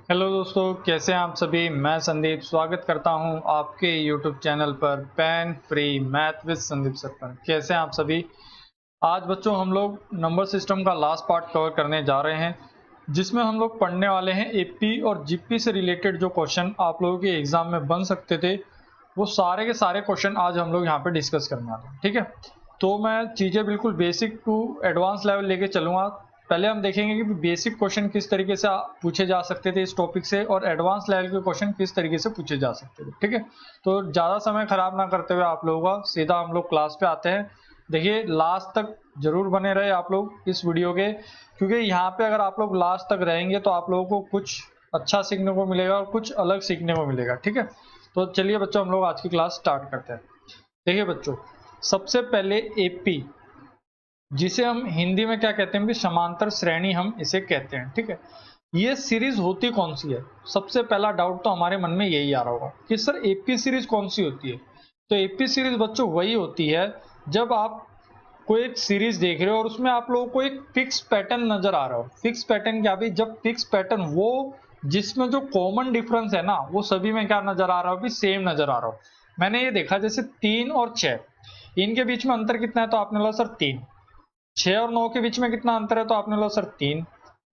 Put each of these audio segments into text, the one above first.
Hello दोस्तों, कैसे हैं आप सभी। मैं संदीप स्वागत करता हूं आपके यूट्यूब चैनल पर pain free math with Sandeep sir पर। कैसे हैं आप सभी। आज बच्चों हम लोग नंबर सिस्टम का लास्ट पार्ट कवर करने जा रहे हैं, जिसमें हम लोग पढ़ने वाले हैं एपी और जीपी से रिलेटेड जो क्वेश्चन आप लोगों के एग्जाम में बन सकते थे, वो सारे के सारे क्वेश्चन आज हम लोग यहाँ पे डिस्कस करने वाले हैं। ठीक है, तो मैं चीज़ें बिल्कुल बेसिक टू एडवांस लेवल लेके चलूंगा। पहले हम देखेंगे कि बेसिक क्वेश्चन किस तरीके से पूछे जा सकते थे इस टॉपिक से, और एडवांस लेवल के क्वेश्चन किस तरीके से पूछे जा सकते थे। ठीक है, तो ज़्यादा समय खराब ना करते हुए आप लोगों का सीधा हम लोग क्लास पे आते हैं। देखिए, लास्ट तक जरूर बने रहे आप लोग इस वीडियो के, क्योंकि यहाँ पे अगर आप लोग लास्ट तक रहेंगे तो आप लोगों को कुछ अच्छा सीखने को मिलेगा और कुछ अलग सीखने को मिलेगा। ठीक है, तो चलिए बच्चों, हम लोग आज की क्लास स्टार्ट करते हैं। देखिए बच्चों, सबसे पहले एपी, जिसे हम हिंदी में क्या कहते हैं कि समांतर श्रेणी हम इसे कहते हैं। ठीक है, ये सीरीज होती कौन सी है। सबसे पहला डाउट तो हमारे मन में यही आ रहा होगा कि सर एपी सीरीज कौन सी होती है। तो एपी सीरीज बच्चों वही होती है जब आप कोई एक सीरीज देख रहे हो और उसमें आप लोगों को एक फिक्स पैटर्न नजर आ रहा हो। फिक्स पैटर्न क्या भी, जब फिक्स पैटर्न वो जिसमें जो कॉमन डिफरेंस है ना, वो सभी में क्या नजर आ रहा हो भी, सेम नजर आ रहा हो। मैंने ये देखा जैसे 3 और 6, इनके बीच में अंतर कितना है, तो आपने बोला सर 3। 6 और 9 के बीच में कितना अंतर है, तो आपने बोला सर 3।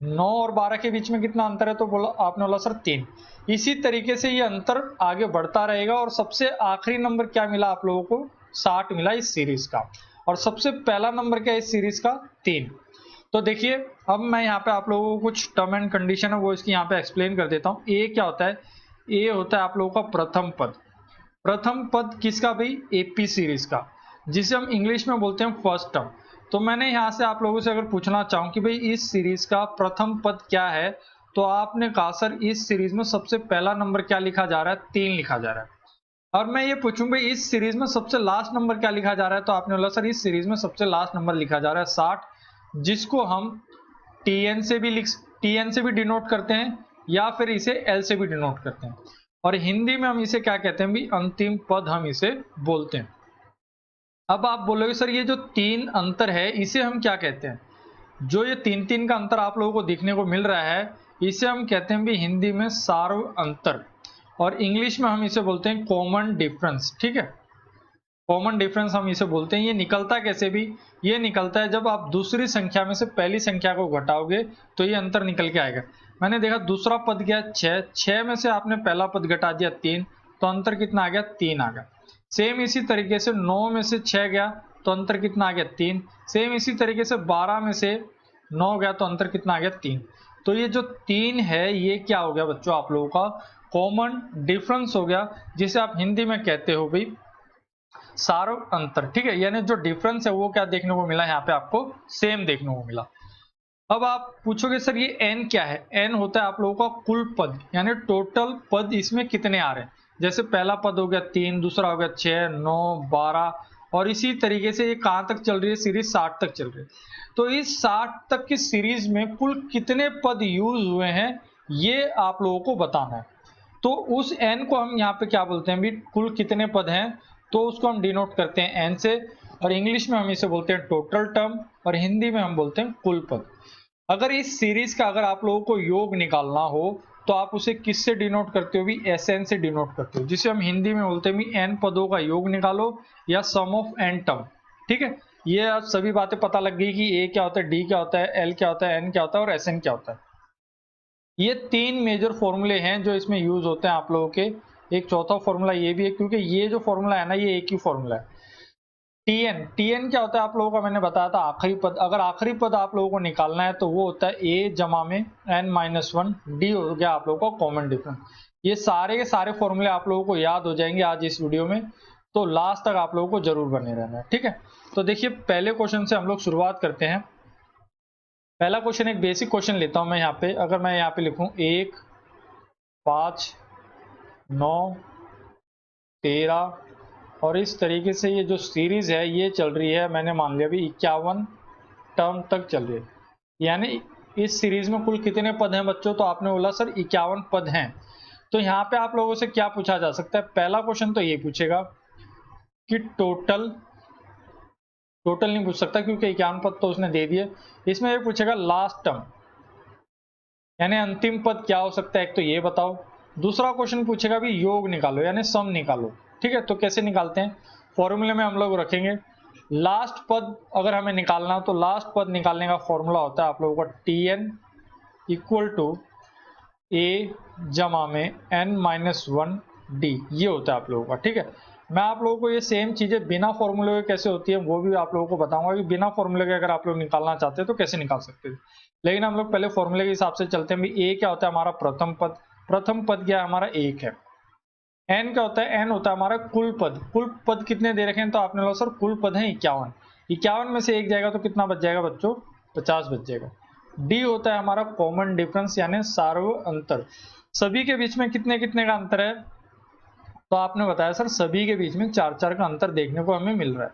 9 और 12 के बीच में कितना अंतर है, तो बोला आपने बोला सर 3। इसी तरीके से ये अंतर आगे बढ़ता रहेगा और सबसे आखिरी नंबर क्या मिला आप लोगों को, 60 मिला इस सीरीज का। और सबसे पहला नंबर क्या है इस सीरीज का, 3। तो देखिए, अब मैं यहाँ पे आप लोगों को कुछ टर्म एंड कंडीशन है वो इसकी यहाँ पे एक्सप्लेन कर देता हूँ। ए क्या होता है, ए होता है आप लोगों का प्रथम पद। प्रथम पद किसका भाई, एपी सीरीज का, जिसे हम इंग्लिश में बोलते हैं फर्स्ट टर्म। तो मैंने यहां से आप लोगों से अगर पूछना चाहूं कि भाई इस सीरीज का प्रथम पद क्या है, तो आपने कहा सर इस सीरीज में सबसे पहला नंबर क्या लिखा जा रहा है, 3 लिखा जा रहा है। और मैं ये पूछूं भाई इस सीरीज में सबसे लास्ट नंबर क्या लिखा जा रहा है, तो आपने बोला सर इस सीरीज में सबसे लास्ट नंबर लिखा जा रहा है 60, जिसको हम टीएन से भी लिख टीएन से भी डिनोट करते हैं, या फिर इसे एल से भी डिनोट करते हैं। और हिंदी में हम इसे क्या कहते हैं भी, अंतिम पद हम इसे बोलते हैं। अब आप बोलोगे सर ये जो 3 अंतर है इसे हम क्या कहते हैं। जो ये 3 का अंतर आप लोगों को देखने को मिल रहा है, इसे हम कहते हैं भी हिंदी में सार्व अंतर, और इंग्लिश में हम इसे बोलते हैं कॉमन डिफरेंस। ठीक है, कॉमन डिफरेंस हम इसे बोलते हैं। ये निकलता कैसे भी, ये निकलता है जब आप दूसरी संख्या में से पहली संख्या को घटाओगे तो ये अंतर निकल के आएगा। मैंने देखा दूसरा पद गया 6, 6 में से आपने पहला पद घटा दिया 3, तो अंतर कितना आ गया, 3 आ गया। सेम इसी तरीके से 9 में से 6 गया तो अंतर कितना आ गया, 3। सेम इसी तरीके से 12 में से 9 गया तो अंतर कितना आ गया, 3। तो ये जो 3 है ये क्या हो गया बच्चों, आप लोगों का कॉमन डिफरेंस हो गया, जिसे आप हिंदी में कहते हो भाई सार्व अंतर। ठीक है, यानी जो डिफरेंस है वो क्या देखने को मिला, यहाँ पे आपको सेम देखने को मिला। अब आप पूछोगे सर ये n क्या है। n होता है आप लोगों का कुल पद, यानी टोटल पद इसमें कितने आ रहे हैं। जैसे पहला पद हो गया 3, दूसरा हो गया 6, 9, 12, और इसी तरीके से ये कहां तक चल रही है सीरीज, 60 तक चल रही है। तो इस 60 तक की सीरीज में कुल कितने पद यूज हुए हैं, ये आप लोगों को बताना है। तो उस n को हम यहाँ पे क्या बोलते हैं भी, कुल कितने पद हैं, तो उसको हम डिनोट करते हैं n से, और इंग्लिश में हम इसे बोलते हैं टोटल टर्म, और हिंदी में हम बोलते हैं कुल पद। अगर इस सीरीज का अगर आप लोगों को योग निकालना हो तो आप उसे किससे डिनोट करते हो भी, Sn से डिनोट करते हो, जिसे हम हिंदी में बोलते हैं भी n पदों का योग निकालो, या सम ऑफ n टर्म। ठीक है, ये आप सभी बातें पता लग गई कि a क्या होता है, d क्या होता है, l क्या होता है, n क्या होता है और Sn क्या होता है। ये 3 मेजर फॉर्मूले हैं जो इसमें यूज होते हैं आप लोगों के। एक चौथा फॉर्मूला ये भी है, क्योंकि ये जो फॉर्मूला है ना ये एक ही फॉर्मूला है। टीएन, टीएन क्या होता है आप लोगों का, मैंने बताया था आखिरी पद। अगर आखिरी पद आप लोगों को निकालना है तो वो होता है ए जमा में n-1, डी हो गया आप लोगों का कॉमन डिफरेंस। ये सारे के सारे फॉर्मूले आप लोगों को याद हो जाएंगे आज इस वीडियो में, तो लास्ट तक आप लोगों को जरूर बने रहना है। ठीक है, तो देखिए पहले क्वेश्चन से हम लोग शुरुआत करते हैं। पहला क्वेश्चन एक बेसिक क्वेश्चन लेता हूं मैं यहाँ पे। अगर मैं यहाँ पे लिखूं 1, 5, 9, 13, और इस तरीके से ये जो सीरीज है ये चल रही है, मैंने मान लिया भी 51 टर्म तक चल रही है। यानी इस सीरीज में कुल कितने पद हैं बच्चों, तो आपने बोला सर 51 पद हैं। तो यहाँ पे आप लोगों से क्या पूछा जा सकता है, पहला क्वेश्चन तो ये पूछेगा कि टोटल, टोटल नहीं पूछ सकता क्योंकि 51 पद तो उसने दे दिए। इसमें ये पूछेगा लास्ट टर्म, यानी अंतिम पद क्या हो सकता है, एक तो ये बताओ। दूसरा क्वेश्चन पूछेगा भी योग निकालो यानी सम निकालो। ठीक है, तो कैसे निकालते हैं, फॉर्मूले में हम लोग रखेंगे लास्ट पद अगर हमें निकालना हो तो लास्ट पद निकालने का फॉर्मूला होता है आप लोगों का Tn इक्वल टू ए जमा में n-1d, ये होता है आप लोगों का। ठीक है, मैं आप लोगों को ये सेम चीजें बिना फॉर्मूले के कैसे होती है वो भी आप लोगों को बताऊंगा कि बिना फॉर्मूले के अगर आप लोग निकालना चाहते हैं तो कैसे निकाल सकते हैं। लेकिन हम लोग पहले फॉर्मूले के हिसाब से चलते हैं। ए क्या होता है हमारा प्रथम पद, प्रथम पद क्या है हमारा एक है। एन क्या होता है, एन होता है हमारा कुल पद। कुल पद कितने दे रखे हैं तो आपने बोला सर कुल पद है 51, 51 में से एक जाएगा तो कितना बच जाएगा बच्चों, 50 बच जाएगा। डी होता है हमारा कॉमन डिफरेंस यानी सार्व अंतर, सभी के बीच में कितने कितने का अंतर है, तो आपने बताया सर सभी के बीच में 4-4 का अंतर देखने को हमें मिल रहा है।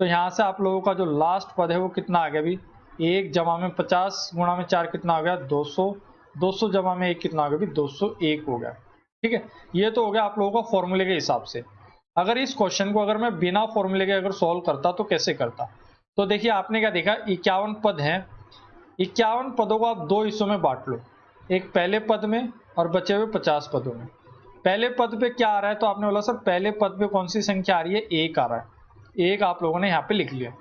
तो यहाँ से आप लोगों का जो लास्ट पद है वो कितना आ गया अभी, 1 जमा में 50 गुणा में 4 कितना आ गया 200, 200 जमा में 1 कितना आ गया अभी 201 हो गया। ठीक है, ये तो हो गया आप लोगों का फॉर्मूले के हिसाब से। अगर इस क्वेश्चन को अगर मैं बिना फॉर्मूले के अगर सॉल्व करता तो कैसे करता, तो देखिए आपने क्या देखा 51 पद हैं, 51 पदों को आप दो हिस्सों में बांट लो, एक पहले पद में और बचे हुए 50 पदों में। पहले पद पे क्या आ रहा है तो आपने बोला सर पहले पद पे कौन सी संख्या आ रही है, एक आ रहा है, एक आप लोगों ने यहाँ पे लिख लिया।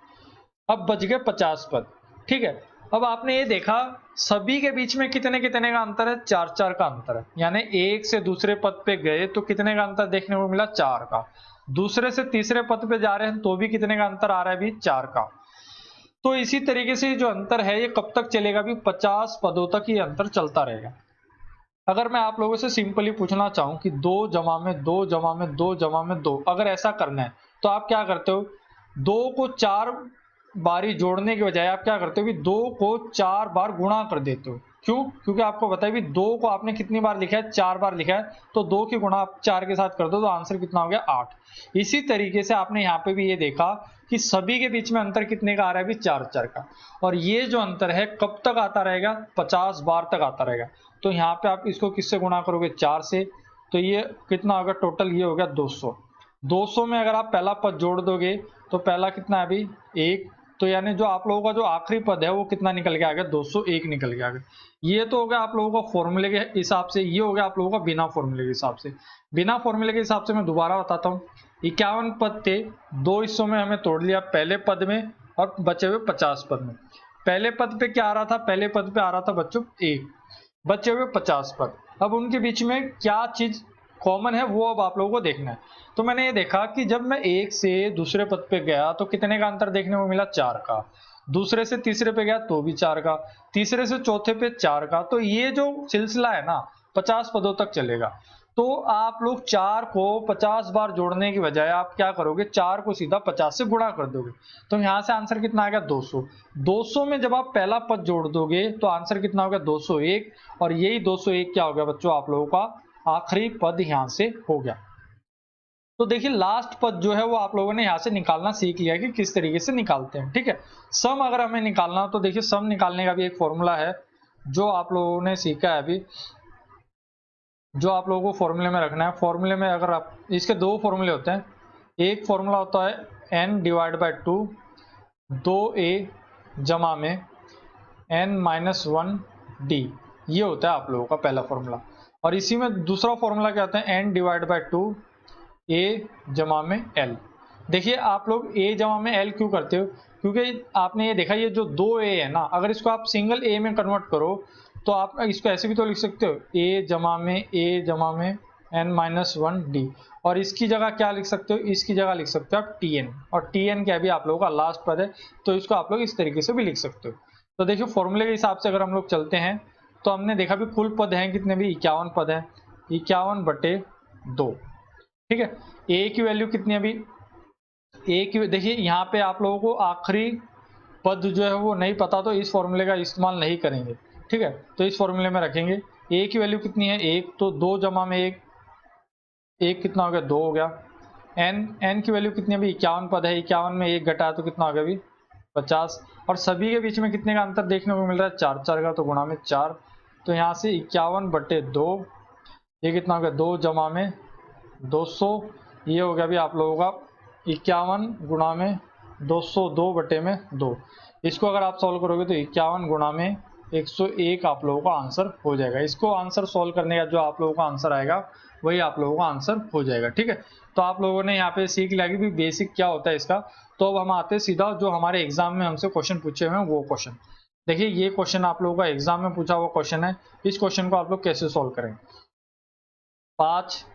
अब बच गए 50 पद। ठीक है, अब आपने ये देखा सभी के बीच में कितने कितने का अंतर है, 4-4 का अंतर है। यानी एक से दूसरे पद पे गए तो कितने का अंतर देखने को मिला, 4 का। दूसरे से तीसरे पद पे जा रहे हैं तो भी कितने का अंतर आ रहा है भी, 4 का। तो इसी तरीके से जो अंतर है ये कब तक चलेगा भी, 50 पदों तक ये अंतर चलता रहेगा। अगर मैं आप लोगों से सिंपली पूछना चाहूं कि 2 जमा में 2 जमा में 2 जमा में 2 अगर ऐसा करना है तो आप क्या करते हो, 2 को 4 बारी जोड़ने के बजाय आप क्या करते हो कि 2 को 4 बार गुणा कर देते हो। क्यों, क्योंकि आपको पता है भी 2 को आपने कितनी बार लिखा है, 4 बार लिखा है, तो 2 की गुणा आप 4 के साथ कर दो तो आंसर कितना हो गया 8। इसी तरीके से आपने यहाँ पे भी ये देखा कि सभी के बीच में अंतर कितने का आ रहा है भी, 4-4 का। और ये जो अंतर है कब तक आता रहेगा, 50 बार तक आता रहेगा। तो यहाँ पे आप इसको किससे गुणा करोगे, 4 से, तो ये कितना होगा टोटल, ये हो गया 200। 200 में अगर आप पहला पद जोड़ दोगे तो पहला कितना है अभी 1, तो यानी जो आप लोगों का जो आखिरी पद है वो कितना निकल के आ गया, 201 निकल के आ गया। ये तो हो गया आप लोगों का फॉर्मूले के हिसाब से, ये हो गया आप लोगों का बिना फॉर्मूले के हिसाब से। बिना फॉर्मूले के हिसाब से मैं दोबारा बताता हूँ, 51 पद थे, दो हिस्सों में हमें तोड़ लिया, पहले पद में और बचे हुए 50 पद में। पहले पद पे क्या आ रहा था, पहले पद पे आ रहा था बच्चों 1, बचे हुए 50 पद। अब उनके बीच में क्या चीज कॉमन है वो अब आप लोगों को देखना है। तो मैंने ये देखा कि जब मैं एक से दूसरे पद पे गया तो कितने का अंतर देखने को मिला, 4 का। दूसरे से तीसरे पे गया तो भी 4 का, तीसरे से चौथे पे 4 का। तो ये जो सिलसिला है ना 50 पदों तक चलेगा। तो आप लोग 4 को 50 बार जोड़ने की बजाय आप क्या करोगे, 4 को सीधा 50 से गुणा कर दोगे। तो यहाँ से आंसर कितना आ गया 200। 200 में जब आप पहला पद जोड़ दोगे तो आंसर कितना हो गया 201, और यही 201 क्या हो गया बच्चों आप लोगों का आखिरी पद यहाँ से हो गया। तो देखिए लास्ट पद जो है वो आप लोगों ने यहाँ से निकालना सीख लिया कि किस तरीके से निकालते हैं। ठीक है, सम अगर हमें निकालना हो तो देखिए सम निकालने का भी एक फॉर्मूला है जो आप लोगों ने सीखा है अभी, जो आप लोगों को फॉर्मूले में रखना है। फॉर्मूले में अगर आप, इसके दो फॉर्मूले होते हैं, एक फॉर्मूला होता है n/2 2a जमा में n-1d, ये होता है आप लोगों का पहला फॉर्मूला। और इसी में दूसरा फॉर्मूला क्या होता है, n/2 a जमा में l। देखिए आप लोग a जमा में l क्यों करते हो, क्योंकि आपने ये देखा ये जो 2a है ना, अगर इसको आप सिंगल a में कन्वर्ट करो तो आप इसको ऐसे भी तो लिख सकते हो, a जमा में n-1d, और इसकी जगह क्या लिख सकते हो, इसकी जगह लिख सकते हो आप tn, और tn क्या भी आप लोगों का लास्ट पद है तो इसको आप लोग इस तरीके से भी लिख सकते हो। तो देखिए फॉर्मूले के हिसाब से अगर हम लोग चलते हैं तो हमने देखा भी कुल पद हैं कितने भी, 51 पद हैं, 51/2। ठीक है, ए की वैल्यू कितनी है अभी, ए की देखिए यहाँ पे आप लोगों को आखिरी पद जो है वो नहीं पता तो इस फॉर्मूले का इस्तेमाल नहीं करेंगे। ठीक है, तो इस फॉर्मूले में रखेंगे ए की वैल्यू कितनी है 1, तो 2 जमा में 1, 1 कितना हो गया 2 हो गया। एन की वैल्यू कितनी है अभी, 51 पद है, 51 में 1 घटाया तो कितना हो गया अभी 50, और सभी के बीच में कितने का अंतर देखने को मिल रहा है 4-4 का, तो गुणा में 4, तो यहाँ से 51/2, ये कितना हो गया 2 जमा में 200, ये हो गया भी आप लोगों का 51 गुणा में 200, 2/2। इसको अगर आप सॉल्व करोगे तो 51 गुणा में 101 आप लोगों का आंसर हो जाएगा। इसको आंसर सॉल्व करने का जो आप लोगों का आंसर आएगा वही आप लोगों का आंसर हो जाएगा। ठीक है, तो आप लोगों ने यहाँ पे सीख लिया कि बेसिक क्या होता है इसका। तो अब हम आते हैं सीधा जो हमारे एग्जाम में हमसे क्वेश्चन पूछे हुए हैं वो क्वेश्चन। देखिए ये क्वेश्चन आप लोगों का एग्जाम में पूछा हुआ क्वेश्चन है। इस क्वेश्चन को आप लोग कैसे सॉल्व करेंगे। 5,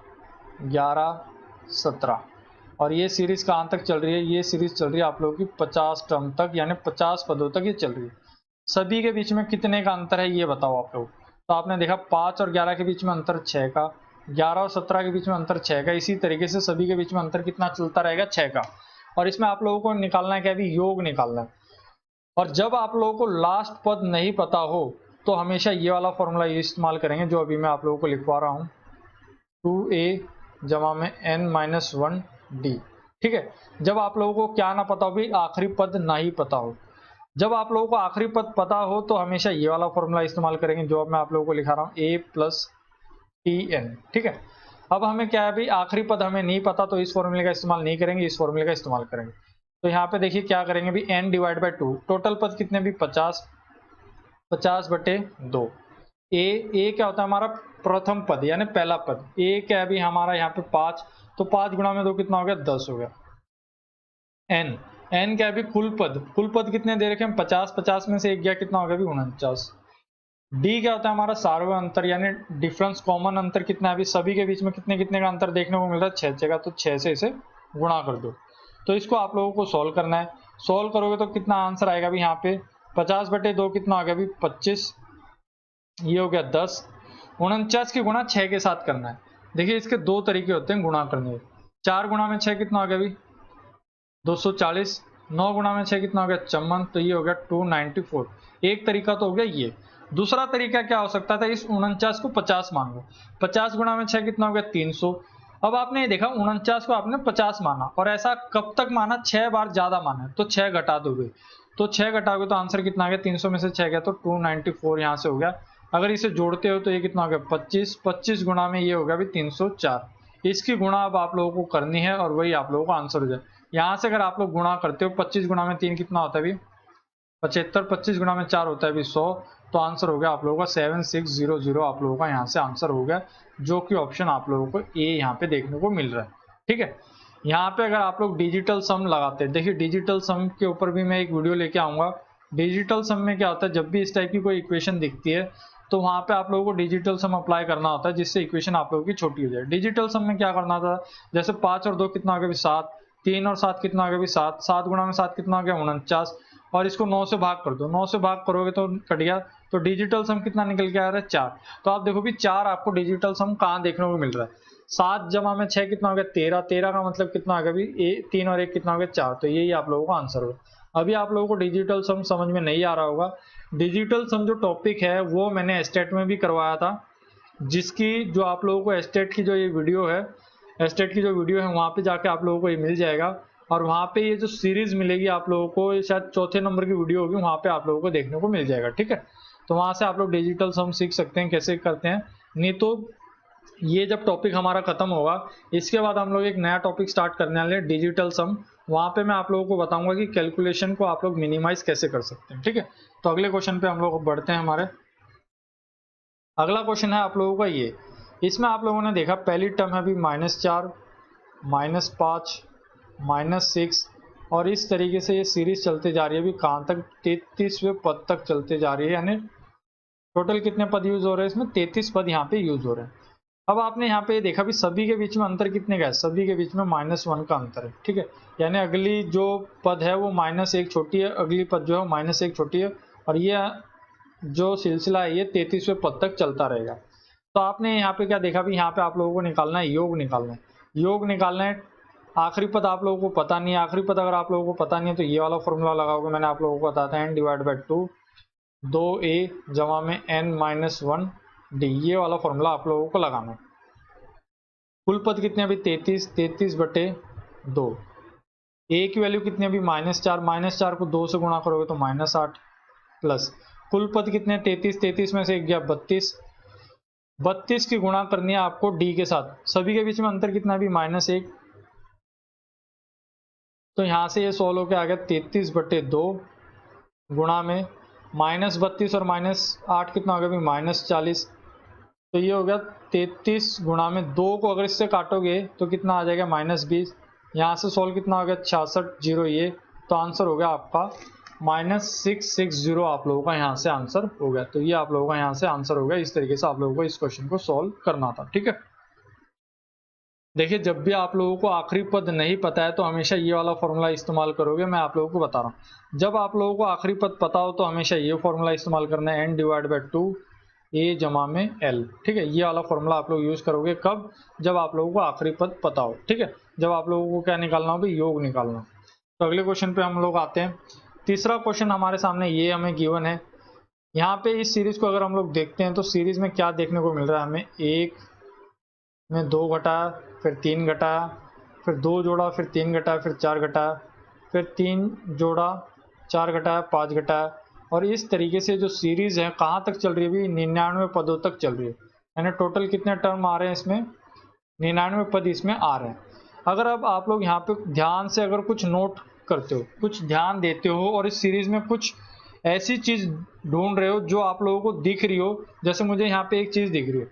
11, 17 और ये सीरीज कहाँ तक चल रही है, ये सीरीज चल रही है आप लोगों की 50 टर्म तक, यानी 50 पदों तक ये चल रही है। सभी के बीच में कितने का अंतर है ये बताओ आप लोग। तो आपने देखा 5 और 11 के बीच में अंतर 6 का, 11 और 17 के बीच में अंतर 6 का, इसी तरीके से सभी के बीच में अंतर कितना चलता रहेगा 6 का। और इसमें आप लोगों को निकालना है क्या, अभी योग निकालना है। और जब आप लोगों को लास्ट पद नहीं पता हो तो हमेशा ये वाला फॉर्मूला इस्तेमाल करेंगे जो अभी मैं आप लोगों को लिखवा रहा हूँ, 2a जमा में n-1d। ठीक है, जब आप लोगों को क्या ना पता हो भी, आखिरी पद ना ही पता हो। जब आप लोगों को आखिरी पद पता हो तो हमेशा ये वाला फॉर्मूला इस्तेमाल करेंगे जो अब मैं आप लोगों को लिखा रहा हूँ, a + tn। ठीक है, अब हमें क्या है भाई, आखिरी पद हमें नहीं पता तो इस फॉर्मूले का इस्तेमाल नहीं करेंगे, इस फॉर्मूले का इस्तेमाल करेंगे। तो यहाँ पे देखिए क्या करेंगे भी, n/2, टोटल पद कितने भी 50, 50/2। ए क्या होता है हमारा प्रथम पद यानी पहला पद। ए क्या है अभी हमारा यहाँ पे 5, तो 5 गुणा में 2 कितना हो गया, 10 हो गया। एन क्या है अभी कुल पद कितने दे रखे हैं 50, 50 में से एक गया कितना हो गया अभी 49। डी क्या होता है हमारा सार्वय अंतर यानी डिफरेंस, कॉमन अंतर कितना है अभी सभी के बीच में कितने कितने का अंतर देखने को मिल रहा है 6 का, तो 6 से इसे गुणा कर दो। तो इसको आप लोगों को सॉल्व करना है। सॉल्व करोगे तो कितना आंसर आएगा अभी यहाँ पे 50/2 कितना हो गया अभी 25, ये हो गया 10। 49 की गुणा 6 के साथ करना है। देखिए इसके दो तरीके होते हैं गुणा करने के। 4 गुणा में 6 कितना हो गया अभी 240, 9 गुणा में 6 कितना हो गया 54, तो ये हो गया 294। एक तरीका तो हो गया ये। दूसरा तरीका क्या हो सकता था, इस 49 को 50 मान लो, 50 गुणा में 6 कितना हो गया 300। अब आपने ये देखा 49 को आपने 50 माना और ऐसा कब तक माना, 6 बार ज्यादा माना तो 6 घटा दोगे, तो 6 घटाओगे तो आंसर कितना आ गया, 300 में से 6 गया तो 294 यहाँ से हो गया। अगर इसे जोड़ते हो तो ये कितना हो गया 25, 25 गुणा में ये हो गया अभी 304। इसकी गुणा अब आप लोगों को करनी है और वही आप लोगों का आंसर हो जाए। यहाँ से अगर आप लोग गुणा करते हो 25 गुणा में 3 कितना होता है अभी 75, 25 गुणा में 4 होता है अभी 100, तो आंसर हो गया आप लोगों का 7600 आप लोगों का यहाँ से आंसर हो गया, जो कि ऑप्शन आप लोगों को ए यहाँ पे देखने को मिल रहा है। ठीक है, यहाँ पे अगर आप लोग डिजिटल सम लगाते हैं, देखिए डिजिटल सम के ऊपर भी मैं एक वीडियो लेके आऊंगा। डिजिटल सम में क्या होता है, जब भी इस टाइप की कोई इक्वेशन दिखती है तो वहां पे आप लोगों को डिजिटल सम अप्लाई करना होता है जिससे इक्वेशन आप लोगों की छोटी हो जाए। डिजिटल सम में क्या करना था, जैसे 5 और 2 कितना आ गया 7, 3 और 7 कितना आ गया 7, 7 गुणा में 7 कितना आ गया 49, और इसको 9 से भाग कर दो, 9 से भाग करोगे तो कट गया, तो डिजिटल सम कितना निकल के आ रहा है 4। तो आप देखो भी 4 आपको डिजिटल सम कहाँ देखने को मिल रहा है, 7 जमा में 6 कितना हो गया 13, 13 का मतलब कितना आ गया अभी 3 और 1 कितना हो गया 4, तो यही आप लोगों का आंसर होगा। अभी आप लोगों को डिजिटल सम समझ में नहीं आ रहा होगा। डिजिटल सम जो टॉपिक है वो मैंने एस्टेट में भी करवाया था, जिसकी जो आप लोगों को एस्टेट की जो ये वीडियो है, एस्टेट की जो वीडियो है वहां पे जाके आप लोगों को ये मिल जाएगा, और वहां पे ये जो सीरीज मिलेगी आप लोगों को, ये शायद चौथे नंबर की वीडियो होगी, वहां पे आप लोगों को देखने को मिल जाएगा। ठीक है, तो वहां से आप लोग डिजिटल सम सीख सकते हैं कैसे करते हैं। नहीं तो ये जब टॉपिक हमारा खत्म होगा इसके बाद हम लोग एक नया टॉपिक स्टार्ट करने वाले हैं डिजिटल सम, वहां पे मैं आप लोगों को बताऊंगा कि कैलकुलेशन को आप लोग मिनिमाइज कैसे कर सकते हैं। ठीक है, तो अगले क्वेश्चन पे हम लोग बढ़ते हैं। हमारे अगला क्वेश्चन है आप लोगों का ये, इसमें आप लोगों ने देखा पहली टर्म है अभी -4, -5, -6, और इस तरीके से ये सीरीज चलते जा रही है अभी कहाँ तक 33वें पद तक चलते जा रही है, यानी टोटल कितने पद यूज हो रहे हैं इसमें 33 पद यहाँ पे यूज हो रहे हैं। अब आपने यहाँ पे देखा भी सभी के बीच में अंतर कितने का है, सभी के बीच में -1 का अंतर है। ठीक है, यानी अगली जो पद है वो -1 छोटी है, अगली पद जो है -1 छोटी है, और ये जो सिलसिला है ये 33वें पद तक चलता रहेगा। तो आपने यहाँ पे क्या देखा भी, यहाँ पे आप लोगों को निकालना है योग, निकालना है योग, निकालना है। आखिरी पद आप लोगों को पता नहीं है, आखिरी पद अगर आप लोगों को पता नहीं है तो ये वाला फॉर्मूला लगाओगे, मैंने आप लोगों को बताया था n/2, 2a जमा में n-1d, ये वाला फॉर्मूला आप लोगों को लगाना है। कुल पद कितने अभी 33, 33/2, a की वैल्यू कितनी अभी -4, -4 को 2 से गुणा करोगे तो -8, प्लस कुल पद कितने 33, 33 में से एक गया 32, 32 की गुणा करनी है आपको d के साथ, सभी के बीच में अंतर कितना अभी -1, तो यहां से ये 16 होकर आ गया 33/2 गुणा में -32 और -8 कितना हो गया भाई, -40। तो ये हो गया 33 गुणा में 2 को अगर इससे काटोगे तो कितना आ जाएगा, -20। यहाँ से सोल्व कितना हो गया, 66 जीरो ये, तो आंसर हो गया आपका -660। आप लोगों का यहाँ से आंसर हो गया। तो ये आप लोगों का यहाँ से आंसर हो गया। इस तरीके से आप लोगों को इस क्वेश्चन को सॉल्व करना था। ठीक है, देखिए जब भी आप लोगों को आखिरी पद नहीं पता है तो हमेशा ये वाला फॉर्मूला इस्तेमाल करोगे। मैं आप लोगों को बता रहा हूँ, जब आप लोगों को आखिरी पद पता हो तो हमेशा ये फॉर्मूला इस्तेमाल करना है, n/2 a जमा में l। ठीक है, ये वाला फॉर्मूला आप लोग यूज करोगे कब, जब आप लोगों को आखिरी पद पता हो। ठीक है, जब आप लोगों को क्या निकालना हो भाई, योग निकालना। तो अगले क्वेश्चन पे हम लोग आते हैं। तीसरा क्वेश्चन हमारे सामने ये हमें गिवन है। यहाँ पे इस सीरीज को अगर हम लोग देखते हैं तो सीरीज में क्या देखने को मिल रहा है हमें, 1 में 2 घटाया, फिर 3 घटाया, फिर 2 जोड़ा, फिर 3 घटाया, फिर 4 घटाया, फिर 3 जोड़ा, 4 घटाया, 5 घटाया। और इस तरीके से जो सीरीज है कहाँ तक चल रही है भाई, 99 पदों तक चल रही है। यानी टोटल कितने टर्म आ रहे हैं इसमें, 99 पद इसमें आ रहे हैं। अगर अब आप लोग यहाँ पे ध्यान से अगर कुछ नोट करते हो, कुछ ध्यान देते हो और इस सीरीज में कुछ ऐसी चीज ढूंढ रहे हो जो आप लोगों को दिख रही हो, जैसे मुझे यहाँ पे एक चीज दिख रही है,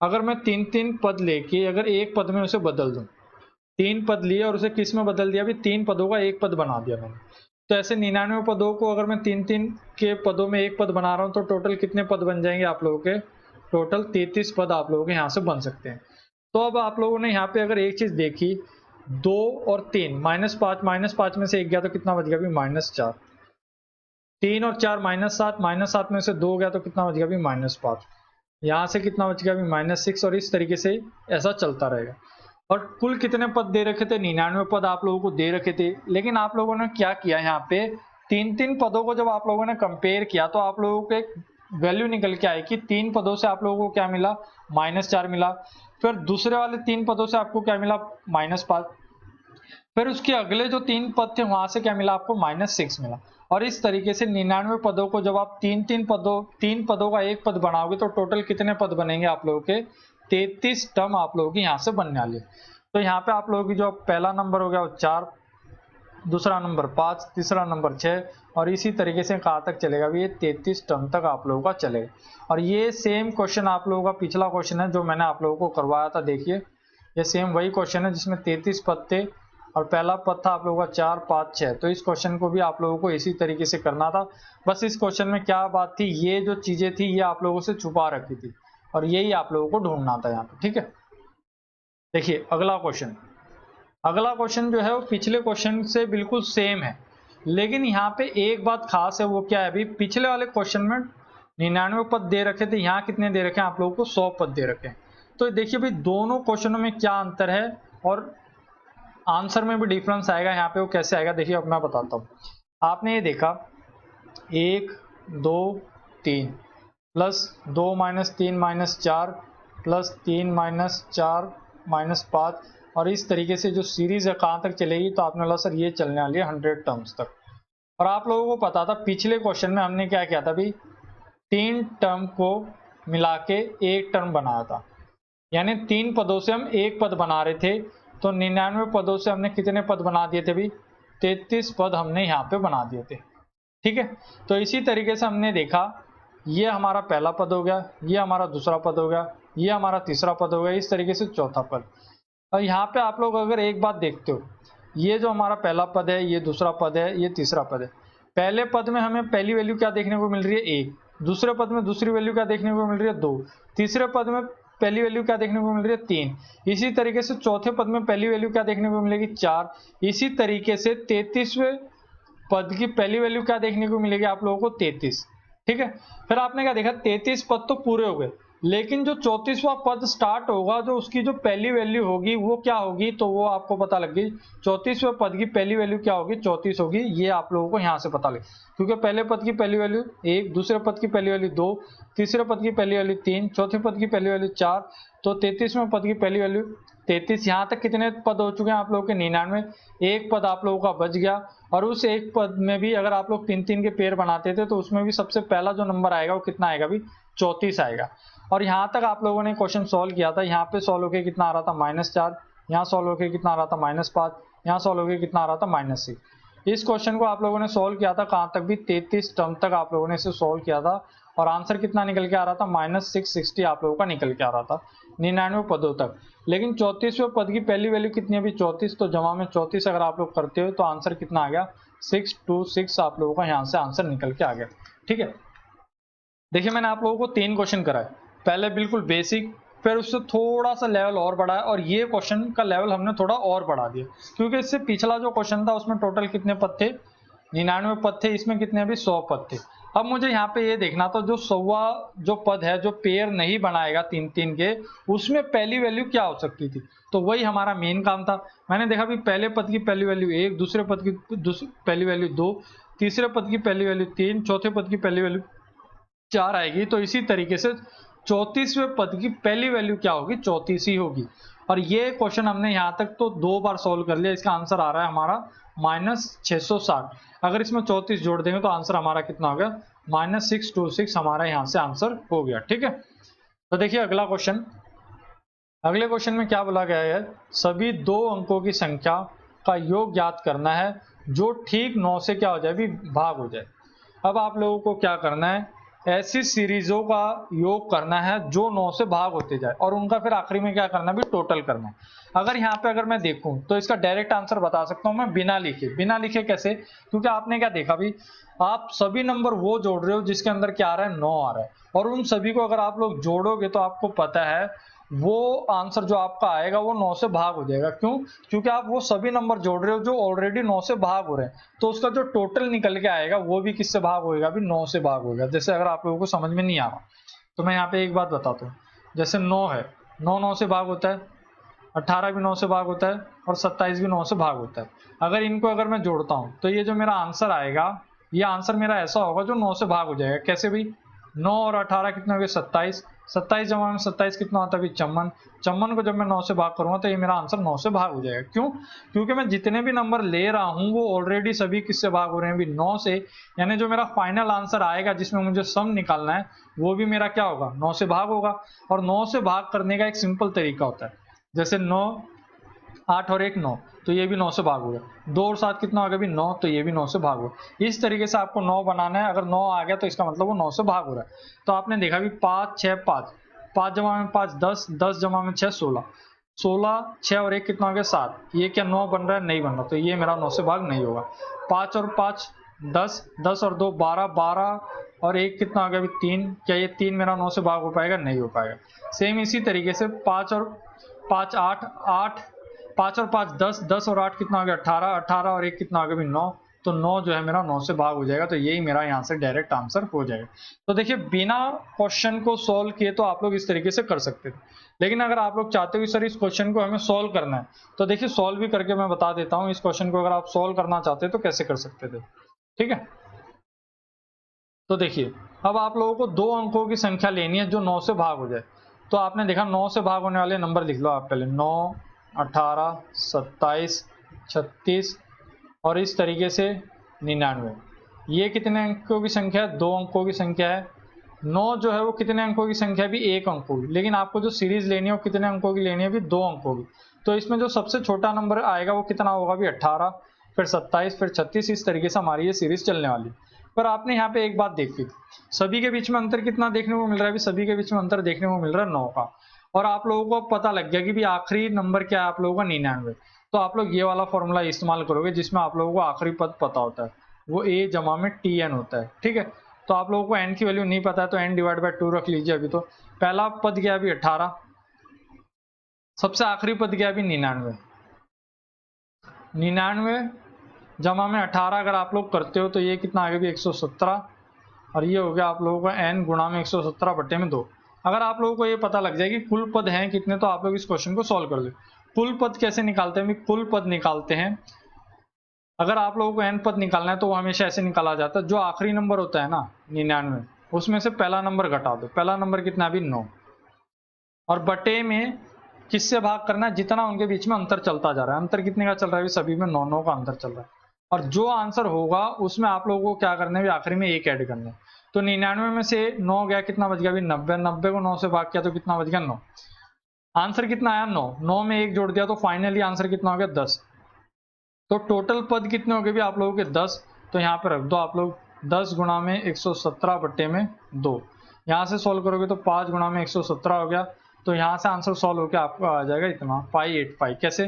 अगर मैं 3-3 पद लेके अगर एक पद में उसे बदल दूं, 3 पद लिए और उसे किस में बदल दिया, अभी 3 पदों का एक पद बना दिया मैंने। तो ऐसे 99 पदों को अगर मैं 3-3 के पदों में एक पद बना रहा हूं तो टोटल कितने पद बन जाएंगे आप लोगों के, टोटल 33 पद आप लोगों के यहाँ से बन सकते हैं। तो अब आप लोगों ने यहाँ पे अगर एक चीज देखी, 2 और 3, -5 में से एक गया तो कितना बच गया अभी, -4। 3 और 4 -7 में से 2 गया तो कितना बच गया अभी, -5। यहाँ से कितना बच गया अभी, -6। और इस तरीके से ऐसा चलता रहेगा। और कुल कितने पद दे रखे थे, 99 पद आप लोगों को दे रखे थे। लेकिन आप लोगों ने क्या किया, यहाँ पे 3-3 पदों को जब आप लोगों ने कंपेयर किया तो आप लोगों को एक वैल्यू निकल के आई कि 3 पदों से आप लोगों को क्या मिला, -4 मिला। फिर दूसरे वाले 3 पदों से आपको क्या मिला, -5। फिर उसके अगले जो 3 पद थे वहां से क्या मिला आपको, -6 मिला। और इस तरीके से 99 पदों को जब आप 3 पदों का एक पद बनाओगे तो टोटल कितने पद बनेंगे आप लोगों के, 33 टर्म आप लोगों की यहाँ से बनने वाली है। तो यहाँ पे आप लोगों की जो पहला नंबर हो गया वो 4, दूसरा नंबर 5, तीसरा नंबर 6, और इसी तरीके से कहाँ तक चलेगा, ये 33 टर्म तक आप लोगों का चलेगा। और ये सेम क्वेश्चन आप लोगों का पिछला क्वेश्चन है जो मैंने आप लोगों को करवाया था। देखिए ये सेम वही क्वेश्चन है जिसमें 33 पद थे और पहला पद था आप लोगों का 4, 5, 6। तो इस क्वेश्चन को भी आप लोगों को इसी तरीके से करना था। बस इस क्वेश्चन में क्या बात थी, ये जो चीजें थी ये आप लोगों से छुपा रखी थी और यही आप लोगों को ढूंढना था यहाँ पे। ठीक है, देखिए अगला क्वेश्चन जो है वो पिछले क्वेश्चन से बिल्कुल सेम है, लेकिन यहाँ पे एक बात खास है। वो क्या है, अभी पिछले वाले क्वेश्चन में 99 पद दे रखे थे, यहाँ कितने दे रखे हैं आप लोगों को, 100 पद दे रखे हैं। तो देखिए भाई दोनों क्वेश्चनों में क्या अंतर है और आंसर में भी डिफरेंस आएगा। यहाँ पे वो कैसे आएगा, देखिए अब मैं बताता हूँ। आपने ये देखा 1, 2, 3 प्लस 2 - 3 - 4 प्लस 3 - 4 - 5, और इस तरीके से जो सीरीज है कहाँ तक चलेगी, तो आपने बोला सर ये चलने वाली है 100 टर्म्स तक। और आप लोगों को पता था पिछले क्वेश्चन में हमने क्या किया था भाई, 3 टर्म को मिला के एक टर्म बनाया था। यानी 3 पदों से हम एक पद बना रहे थे, तो 99 पदों से हमने कितने पद बना दिए थे भाई, 33 पद हमने यहाँ पे बना दिए थे। ठीक है, तो इसी तरीके से हमने देखा ये हमारा पहला पद हो गया, ये हमारा दूसरा पद हो गया, ये हमारा तीसरा पद हो गया, इस तरीके से चौथा पद। और यहाँ पे आप लोग अगर एक बात देखते हो, ये जो हमारा पहला पद है, ये दूसरा पद है, ये तीसरा पद है। पहले पद में हमें पहली वैल्यू क्या देखने को मिल रही है, 1। दूसरे पद में दूसरी वैल्यू क्या देखने को मिल रही है, 2। तीसरे पद में पहली वैल्यू क्या देखने को मिल रही है, 3। इसी तरीके से चौथे पद में पहली वैल्यू क्या देखने को मिलेगी, 4। इसी तरीके से 33वें पद की पहली वैल्यू क्या देखने को मिलेगी आप लोगों को, 33। ठीक है, फिर आपने क्या देखा, 33 पद तो पूरे हो गए, लेकिन जो 34वां पद स्टार्ट होगा, जो उसकी जो पहली वैल्यू होगी वो क्या होगी, तो वो आपको पता लग गई। 34वें पद की पहली वैल्यू क्या होगी, 34 होगी। ये आप लोगों को यहाँ से पता लगे, क्योंकि पहले पद की पहली वैल्यू 1, दूसरे पद की पहली वैल्यू 2, तीसरे पद की पहली वैल्यू 3, चौथे पद की पहली वैल्यू 4, तो 33वें पद की पहली वैल्यू 33। यहाँ तक कितने पद हो चुके हैं आप लोगों के, 99। एक पद आप लोगों का बच गया, और उस एक पद में भी अगर आप लोग 3-3 के पेयर बनाते थे तो उसमें भी सबसे पहला जो नंबर आएगा वो कितना आएगा भी, 34 आएगा। और यहाँ तक आप लोगों ने क्वेश्चन सॉल्व किया था, यहाँ पे सॉल्व होके कितना आ रहा था, -4। यहाँ सॉल्व होके कितना आ रहा था, -5। यहाँ सॉल्व होके कितना आ रहा था, -6। इस क्वेश्चन को आप लोगों ने सोल्व किया था कहां तक भी, 33 टर्म तक आप लोगों ने इसे सोल्व किया था और आंसर कितना निकल के आ रहा था, -660 आप लोगों का निकल के आ रहा था 99 पदों तक। लेकिन 34वें पद की पहली वैल्यू कितनी है अभी 34, तो जमा में 34 अगर आप लोग करते हो तो आंसर कितना आ गया 626 आप लोगों का यहाँ से आंसर निकल के आ गया। ठीक है, देखिए मैंने आप लोगों को 3 क्वेश्चन कराए, पहले बिल्कुल बेसिक, फिर उससे थोड़ा सा लेवल और बढ़ाया और ये क्वेश्चन का लेवल हमने थोड़ा और बढ़ा दिया, क्योंकि इससे पिछला जो क्वेश्चन था उसमें टोटल कितने पद थे, 99 पद थे, इसमें कितने अभी 100 पद थे। अब मुझे यहाँ पे ये देखना था जो 100वां जो पद है जो पेयर नहीं बनाएगा 3-3 के, उसमें पहली वैल्यू क्या हो सकती थी, तो वही हमारा मेन काम था। मैंने देखा भी पहले पद की पहली वैल्यू 1, दूसरे पद की पहली वैल्यू 2, तीसरे पद की पहली वैल्यू 3, चौथे पद की पहली वैल्यू 4 आएगी। तो इसी तरीके से 34वें पद की पहली वैल्यू क्या होगी, 34 ही होगी। और ये क्वेश्चन हमने यहाँ तक तो 2 बार सोल्व कर लिया, इसका आंसर आ रहा है हमारा -660। अगर इसमें 34 जोड़ देंगे तो आंसर हमारा कितना हो गया, -626 हमारा यहाँ से आंसर हो गया। ठीक है, तो देखिए अगला क्वेश्चन, अगले क्वेश्चन में क्या बोला गया है, सभी 2 अंकों की संख्या का योग ज्ञात करना है जो ठीक 9 से क्या हो जाए भी भाग हो जाए। अब आप लोगों को क्या करना है, ऐसी सीरीजों का योग करना है जो 9 से भाग होते जाए और उनका फिर आखिरी में क्या करना है भी टोटल करना है। अगर यहाँ पे अगर मैं देखूं तो इसका डायरेक्ट आंसर बता सकता हूं मैं बिना लिखे। बिना लिखे कैसे, क्योंकि आपने क्या देखा भी, आप सभी नंबर वो जोड़ रहे हो जिसके अंदर क्या आ रहा है 9 आ रहा है, और उन सभी को अगर आप लोग जोड़ोगे तो आपको पता है वो आंसर जो आपका आएगा वो 9 से भाग हो जाएगा। क्यों, क्योंकि आप वो सभी नंबर जोड़ रहे हो जो ऑलरेडी 9 से भाग हो रहे हैं, तो उसका जो टोटल निकल के आएगा वो भी किससे भाग होगा भी 9 से भाग होगा। जैसे अगर आप लोगों को समझ में नहीं आ रहा तो मैं यहाँ पे एक बात बताता हूँ, जैसे 9 है, 9 से भाग होता है, 18 भी 9 से भाग होता है और 27 भी 9 से भाग होता है। अगर इनको अगर मैं जोड़ता हूँ तो ये जो मेरा आंसर आएगा, ये आंसर मेरा ऐसा होगा जो 9 से भाग हो जाएगा। कैसे भाई, 9 और 18 कितना हो गया 27, 27 जमा में 27 कितना होता है भाई 54, 54 को जब मैं 9 से भाग करूंगा तो ये मेरा आंसर 9 से भाग हो जाएगा। क्यों, क्योंकि मैं जितने भी नंबर ले रहा हूं वो ऑलरेडी सभी किससे भाग हो रहे हैं भी 9 से, यानी जो मेरा फाइनल आंसर आएगा जिसमें मुझे सम निकालना है वो भी मेरा क्या होगा 9 से भाग होगा। और 9 से भाग करने का एक सिंपल तरीका होता है, जैसे 9, 8 और 1 9, तो ये भी 9 से भाग होगा, 2 और 7 कितना होगा भी 9, तो ये भी 9 से भाग होगा। इस तरीके से आपको 9 बनाना है, अगर 9 आ गया तो इसका मतलब वो 9 से भाग हो रहा है। तो आपने देखा भी 5 6 5, 5 जमा में 5 10, 10 जमा में 6 16, 16 6 और 1 कितना हो गया 7, ये क्या 9 बन रहा है, नहीं बन रहा, तो ये मेरा 9 से भाग नहीं होगा। 5 और 5 10, 10 और 2 12, 12 और 1 कितना हो गया भी 3, क्या ये 3 मेरा 9 से भाग हो पाएगा, नहीं हो पाएगा। सेम इसी तरीके से 5 और 5 8, 8 5 और 5 10, 10 और 8 कितना हो गया 18, 18 और 1 कितना हो गया भी 9, तो 9 जो है मेरा 9 से भाग हो जाएगा, तो यही मेरा यहाँ से डायरेक्ट आंसर हो जाएगा। तो देखिए बिना क्वेश्चन को सॉल्व किए तो आप लोग इस तरीके से कर सकते थे, लेकिन अगर आप लोग चाहते हो कि सर इस क्वेश्चन को हमें सॉल्व करना है तो देखिए सॉल्व भी करके मैं बता देता हूँ। इस क्वेश्चन को अगर आप सॉल्व करना चाहते तो कैसे कर सकते थे, ठीक है। तो देखिए अब आप लोगों को 2 अंकों की संख्या लेनी है जो 9 से भाग हो जाए। तो आपने देखा 9 से भाग होने वाले नंबर लिख लो आप पहले, 9 18 27 36 और इस तरीके से 99। ये कितने अंकों की संख्या है, 2 अंकों की संख्या है। 9 जो है वो कितने अंकों की संख्या है भी 1 अंकों की, लेकिन आपको जो सीरीज लेनी है वो कितने अंकों की लेनी है भी 2 अंकों की। तो इसमें जो सबसे छोटा नंबर आएगा वो कितना होगा भी 18, फिर 27, फिर 36, इस तरीके से हमारी ये सीरीज चलने वाली। पर आपने यहाँ पे एक बात देखी, सभी के बीच में अंतर कितना देखने को मिल रहा है भी, सभी के बीच में अंतर देखने को मिल रहा है 9 का। और आप लोगों को पता लग गया कि भी आखिरी नंबर क्या है आप लोगों का 99, तो आप लोग ये वाला फॉर्मूला इस्तेमाल करोगे जिसमें आप लोगों को आखिरी पद पता होता है, वो a जमा में tn होता है, ठीक है। तो आप लोगों को n की वैल्यू नहीं पता है तो n डिवाइड बाय 2 रख लीजिए। अभी तो पहला पद क्या है अभी 18, सबसे आखिरी पद क्या है अभी 99, 99 जमा में 18 अगर आप लोग करते हो तो ये कितना आ गया भी 117, और ये हो गया आप लोगों का n गुणा में 117 बटे में 2। अगर आप लोगों को ये पता लग जाए कि कुल पद हैं कितने तो आप लोग इस क्वेश्चन को सॉल्व कर लो। कुल पद कैसे निकालते हैं, कुल पद निकालते हैं, अगर आप लोगों को n पद निकालना है तो वो हमेशा ऐसे निकाला जाता है, जो आखिरी नंबर होता है ना 99 उसमें से पहला नंबर घटा दो, पहला नंबर कितना भी 9, और बटे में किससे भाग करना है, जितना उनके बीच में अंतर चलता जा रहा है। अंतर कितने का चल रहा है, सभी में 9 9 का अंतर चल रहा है, और जो आंसर होगा उसमें आप लोगों को क्या करना है, आखिरी में 1 ऐड करना है। तो 99 में से 9 गया, कितना बच गया भी 90, 90 को 9 से भाग किया तो कितना बच गया 9, आंसर कितना आया 9, 9 में 1 जोड़ दिया तो फाइनली आंसर कितना हो गया 10। तो टोटल पद कितने हो गए भी आप लोगों के 10, तो यहाँ पे रख दो आप लोग 10 गुणा में 117 बट्टे में 2। यहाँ से सॉल्व करोगे तो 5 गुणा में 117 हो गया, तो यहाँ से आंसर सॉल्व होकर आपको आ जाएगा इतना 585। कैसे?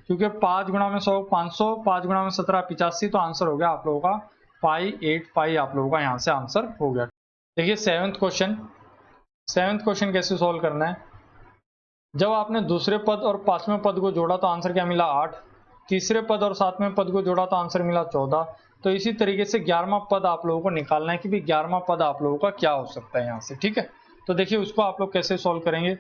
क्योंकि 5 गुणा में 100 500, 5 गुणा में 17 85, तो आंसर हो गया आप लोगों का 585। आप लोगों का यहाँ से आंसर हो गया। देखिए सेवंथ क्वेश्चन कैसे सॉल्व करना है। जब आपने दूसरे पद और पांचवें पद को जोड़ा तो आंसर क्या मिला 8, तीसरे पद और सातवें पद को जोड़ा तो आंसर मिला 14। तो इसी तरीके से 11वां पद आप लोगों को निकालना है कि भी 11वां पद आप लोगों का क्या हो सकता है यहाँ से। ठीक है, तो देखिए उसको आप लोग कैसे सॉल्व करेंगे।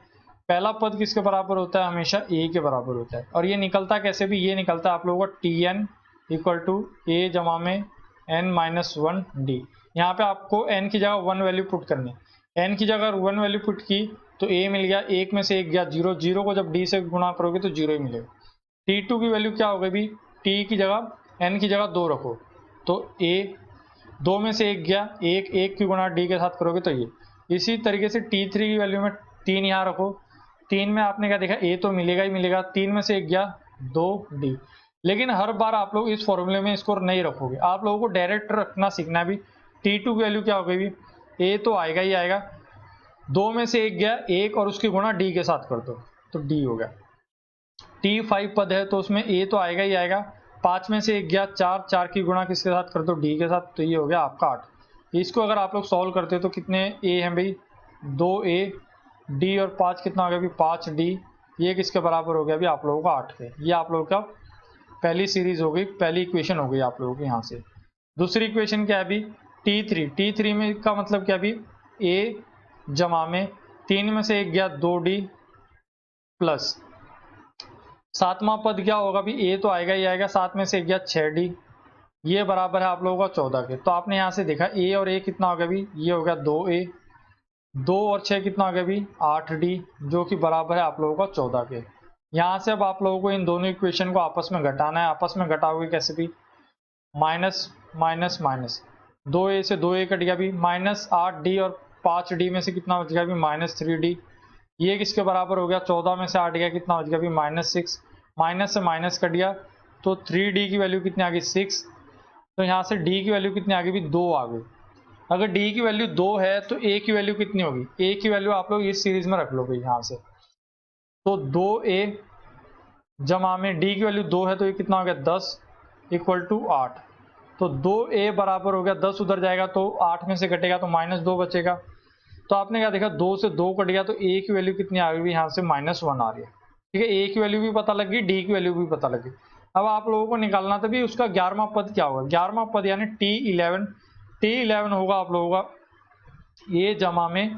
पहला पद किसके बराबर होता है? हमेशा ए के बराबर होता है। और ये निकलता कैसे भी? ये निकलता है आप लोगों का tn इक्वल टू ए जमा में n-1d। यहाँ पे आपको n की जगह 1 वैल्यू पुट करनी है। n की जगह 1 वैल्यू पुट की तो a मिल गया, 1 में से 1 गया 0, 0 को जब d से गुणा करोगे तो 0 ही मिलेगा। t2 की वैल्यू क्या होगी भी? t की जगह n की जगह 2 रखो तो a, 2 में से 1 गया, 1 की गुणा d के साथ करोगे तो ये। इसी तरीके से t3 की वैल्यू में 3 यहाँ रखो, 3 में आपने क्या देखा a तो मिलेगा ही मिलेगा, 3 में से 1 गया 2d। लेकिन हर बार आप लोग इस फॉर्मूले में इसको नहीं रखोगे, आप लोगों को डायरेक्ट रखना सीखना है भी। t2 की वैल्यू क्या हो गई भी? a तो आएगा ही आएगा, 2 में से 1 गया 1 और उसकी गुणा d के साथ कर दो तो d हो गया। t5 पद है तो उसमें a तो आएगा ही आएगा, 5 में से 1 गया 4, 4 की गुणा किसके साथ कर दो? d के साथ, तो ये हो गया आपका 8। इसको अगर आप लोग सॉल्व करते तो कितने a हैं भाई? 2a, d और 5 कितना हो गया भाई? 5d। ये किसके बराबर हो गया भाई? आप लोगों का 8 के। ये आप लोगों का पहली सीरीज हो गई, पहली इक्वेशन हो गई आप लोगों की यहाँ से। दूसरी इक्वेशन क्या है अभी? t3 में का मतलब क्या भी? a जमा में 3 में से 1 गया 2d प्लस सातवां पद क्या होगा भी? a तो आएगा ही आएगा, 7 में से 1 गया 6d, ये बराबर है आप लोगों का 14 के। तो आपने यहाँ से देखा a और a कितना हो गया भी? ये हो गया 2a, 2 और 6 कितना हो गया भी? 8d, जो कि बराबर है आप लोगों का 14 के। यहाँ से अब आप लोगों को इन दोनों इक्वेशन को आपस में घटाना है। आपस में घटाओगे कैसे भी? माइनस माइनस माइनस, 2a से 2a कट गया भी, माइनस 8d और 5d में से कितना बच गया भी? -3d। ये किसके बराबर हो गया? 14 में से 8 गया कितना बच गया भी? -6। माइनस से माइनस कट गया तो 3d की वैल्यू कितनी आ गई? 6। तो यहाँ से d की वैल्यू कितनी आ गई भी? 2 आ गई। अगर d की वैल्यू 2 है तो a की वैल्यू कितनी होगी? a की वैल्यू आप लोग इस सीरीज में रख लो भाई यहाँ से। तो 2a जमा में d की वैल्यू 2 है तो ये कितना हो गया? 10 इक्वल टू 8। तो 2a बराबर हो गया 10, उधर जाएगा तो 8 में से कटेगा तो -2 बचेगा। तो आपने क्या देखा? 2 से 2 कट गया तो a की वैल्यू कितनी आ गई? यहाँ से -1 आ रही है। ठीक है, a की वैल्यू भी पता लगी, d की वैल्यू भी पता लगी। अब आप लोगों को निकालना था भी उसका 11वां पद क्या होगा। 11वां पद यानी t11 होगा आप लोगों का a जमा में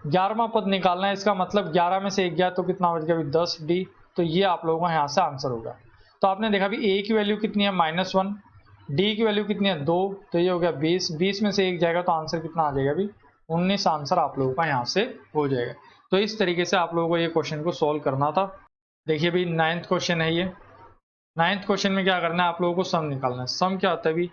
11वां पद निकालना है। इसका मतलब 11 में से 1 गया तो कितना बच गया? 10d। तो ये आप लोगों का यहाँ से आंसर होगा। तो आपने देखा भी a की वैल्यू कितनी है? -1, d की वैल्यू कितनी है? 2, तो ये हो गया 20, 20 में से 1 जाएगा तो आंसर कितना आ जाएगा भी? 19 आंसर आप लोगों का यहाँ से हो जाएगा। तो इस तरीके से आप लोगों को ये क्वेश्चन को सॉल्व करना था। देखिए भी 9th क्वेश्चन है ये। 9th क्वेश्चन में क्या करना है आप लोगों को? सम निकालना है। सम क्या होता है भी?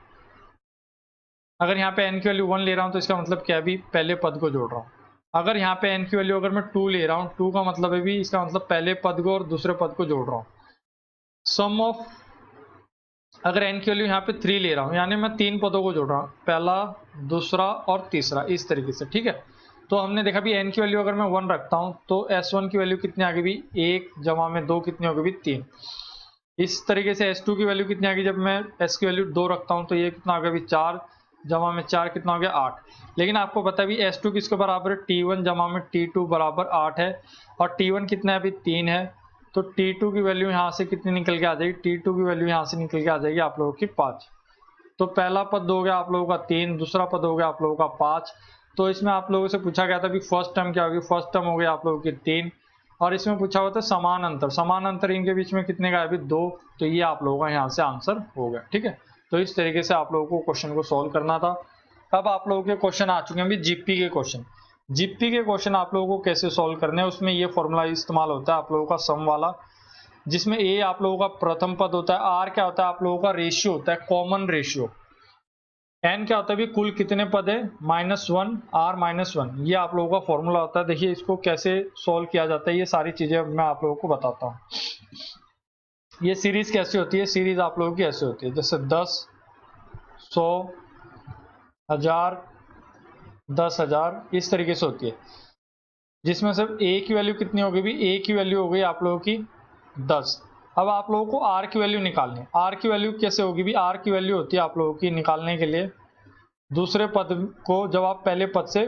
अगर यहाँ पे n की वैल्यू 1 ले रहा हूँ तो इसका मतलब क्या है भी? पहले पद को जोड़ रहा हूँ। अगर यहाँ पे n की वैल्यू अगर मैं 2 ले रहा हूँ, 2 का मतलब है भी, इसका मतलब पहले पद को और दूसरे पद को जोड़ रहा हूँ। सम ऑफ, अगर n की वैल्यू यहाँ पे 3 ले रहा हूँ यानी मैं 3 पदों को जोड़ रहा हूँ, पहला, दूसरा और तीसरा, इस तरीके से। ठीक है, तो हमने देखा भी n की वैल्यू अगर मैं 1 रखता हूँ तो s1 की वैल्यू कितनी आ गई भी? 1 जमा में 2 कितनी हो गई भी? 3। इस तरीके से s2 की वैल्यू कितनी आ गई? जब मैं s की वैल्यू 2 रखता हूँ तो ये कितना आ गया भी? 4 जमा में 4 कितना हो गया? 8। लेकिन आपको पता है भी s2 किसके बराबर है? t1 जमा में t2 बराबर 8 है, और t1 कितना है अभी? 3 है। तो t2 की वैल्यू यहाँ से कितनी निकल के आ जाएगी? t2 की वैल्यू यहाँ से निकल के आ जाएगी आप लोगों की 5। तो पहला पद हो गया आप लोगों का 3, दूसरा पद हो गया आप लोगों का 5। तो इसमें आप लोगों से पूछा गया था कि फर्स्ट टर्म क्या होगी? फर्स्ट टर्म हो गया आप लोगों की 3, और इसमें पूछा हुआ था समान अंतर। समान अंतर इनके बीच में कितने का है अभी? 2। तो ये आप लोगों का यहाँ से आंसर हो गया। ठीक है, तो इस तरीके से आप लोगों को क्वेश्चन को सॉल्व करना था। अब आप लोगों के क्वेश्चन आ चुके हैं अभी जीपी के क्वेश्चन। जीपी के क्वेश्चन आप लोगों को कैसे सॉल्व करने हैं, उसमें ये फॉर्मूला इस्तेमाल होता है आप लोगों का सम वाला, जिसमें ए आप लोगों का प्रथम पद होता है, आर क्या होता है आप लोगों का? रेशियो होता है, कॉमन रेशियो। एन क्या होता है भी? कुल कितने पद है? -1, आर -1, ये आप लोगों का फॉर्मूला होता है। देखिए इसको कैसे सॉल्व किया जाता है, ये सारी चीजें मैं आप लोगों को बताता हूँ। ये सीरीज कैसी होती है, सीरीज आप लोगों की ऐसी होती है जैसे 10, 100, 1000, 10,000 इस तरीके से होती है, जिसमें सिर्फ ए की वैल्यू कितनी होगी भी, ए की वैल्यू हो गई आप लोगों की 10। अब आप लोगों को आर की वैल्यू निकालनी है। आर की वैल्यू कैसे होगी भी, आर की वैल्यू होती है आप लोगों की निकालने के लिए दूसरे पद को जब आप पहले पद से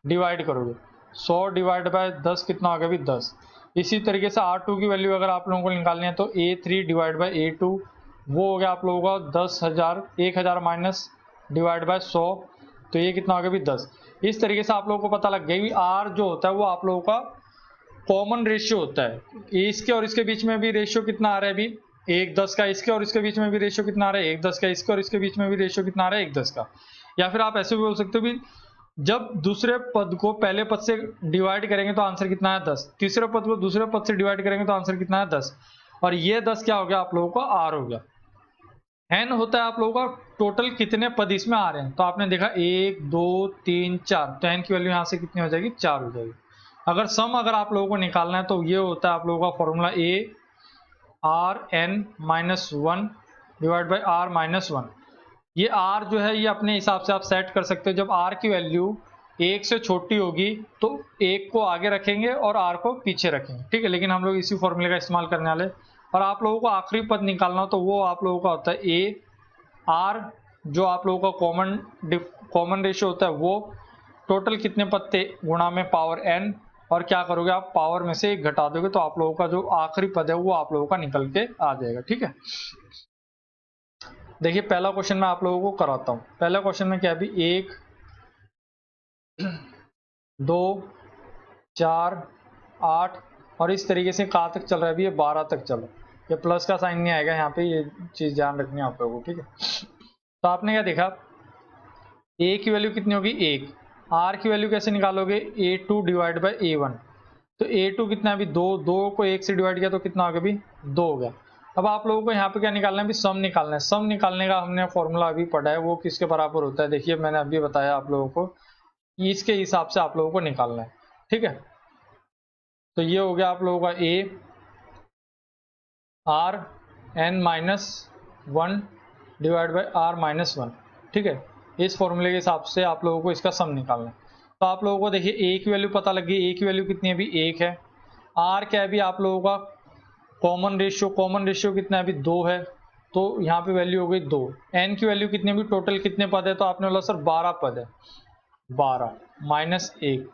डिवाइड करोगे, 100 डिवाइड बाय 10 कितना होगा भी 10। इसी तरीके से R2 की वैल्यू अगर आप लोगों को निकालनी है तो A3 डिवाइड बाय A2 वो हो गया आप लोगों का 10,000, 1000 माइनस डिवाइड बाय 100, तो ये कितना होगा भी 10। इस तरीके से आप लोगों को पता लग गया भी R जो होता है वो आप लोगों का कॉमन रेशियो होता है। इसके और इसके बीच में भी रेशियो कितना आ रहा है भी 1:10 का, इसके और इसके बीच में भी रेशियो कितना आ रहा है 1:10 का, इसके और इसके बीच में भी रेशियो कितना आ रहा है 1:10 का। या फिर आप ऐसे भी बोल सकते हो भी जब दूसरे पद को पहले पद से डिवाइड करेंगे तो आंसर कितना है 10, तीसरे पद को दूसरे पद से डिवाइड करेंगे तो आंसर कितना है 10, और ये 10 क्या हो गया आप लोगों का आर हो गया। एन होता है आप लोगों का टोटल कितने पद इसमें आ रहे हैं, तो आपने देखा 1 2 3 4, तो एन की वैल्यू यहाँ से कितनी हो जाएगी 4 हो जाएगी। अगर सम अगर आप लोगों को निकालना है तो ये होता है आप लोगों का formula A R N minus 1 divide by R minus 1। ये r जो है ये अपने हिसाब से आप सेट कर सकते हो, जब r की वैल्यू 1 से छोटी होगी तो 1 को आगे रखेंगे और r को पीछे रखेंगे, ठीक है। लेकिन हम लोग इसी फॉर्मूले का इस्तेमाल करने वाले, और आप लोगों को आखिरी पद निकालना हो तो वो आप लोगों का होता है a r, जो आप लोगों का कॉमन रेशियो होता है वो टोटल कितने पद थे गुणा में पावर n, और क्या करोगे आप पावर में से 1 घटा दोगे तो आप लोगों का जो आखिरी पद है वो आप लोगों का निकल के आ जाएगा, ठीक है। देखिए पहला क्वेश्चन मैं आप लोगों को कराता हूं। पहला क्वेश्चन में क्या है भी 1 2 4 8 और इस तरीके से कहाँ तक चल रहा है भी, ये 12 तक चल रहा है। ये प्लस का साइन नहीं आएगा यहाँ पे, ये चीज ध्यान रखनी है आप लोगों को, ठीक है। तो आपने क्या देखा a की वैल्यू कितनी होगी 1, r की वैल्यू कैसे निकालोगे a2 डिवाइड बाई a1, तो a2 कितना है अभी 2, 2 को 1 से डिवाइड किया तो कितना हो गया अभी 2 हो गया। अब आप लोगों को यहाँ पे क्या निकालना है भी सम निकालना है। सम निकालने का हमने फॉर्मूला अभी पढ़ा है, वो किसके बराबर होता है, देखिए मैंने अभी बताया आप लोगों को, इसके हिसाब से आप लोगों को निकालना है, ठीक है। तो ये हो गया आप लोगों का a r n minus 1 divide by r minus 1, ठीक है। इस फॉर्मूले के हिसाब से आप लोगों को इसका सम निकालना है। तो आप लोगों को देखिए a की वैल्यू पता लगी, a की वैल्यू कितनी है अभी 1 है, r क्या है अभी आप लोगों का कॉमन रेशियो कितना है अभी 2 है, तो यहाँ पे वैल्यू हो गई 2। n की वैल्यू कितनी भी, टोटल कितने पद है, तो आपने बोला सर 12 पद है, 12 माइनस 1,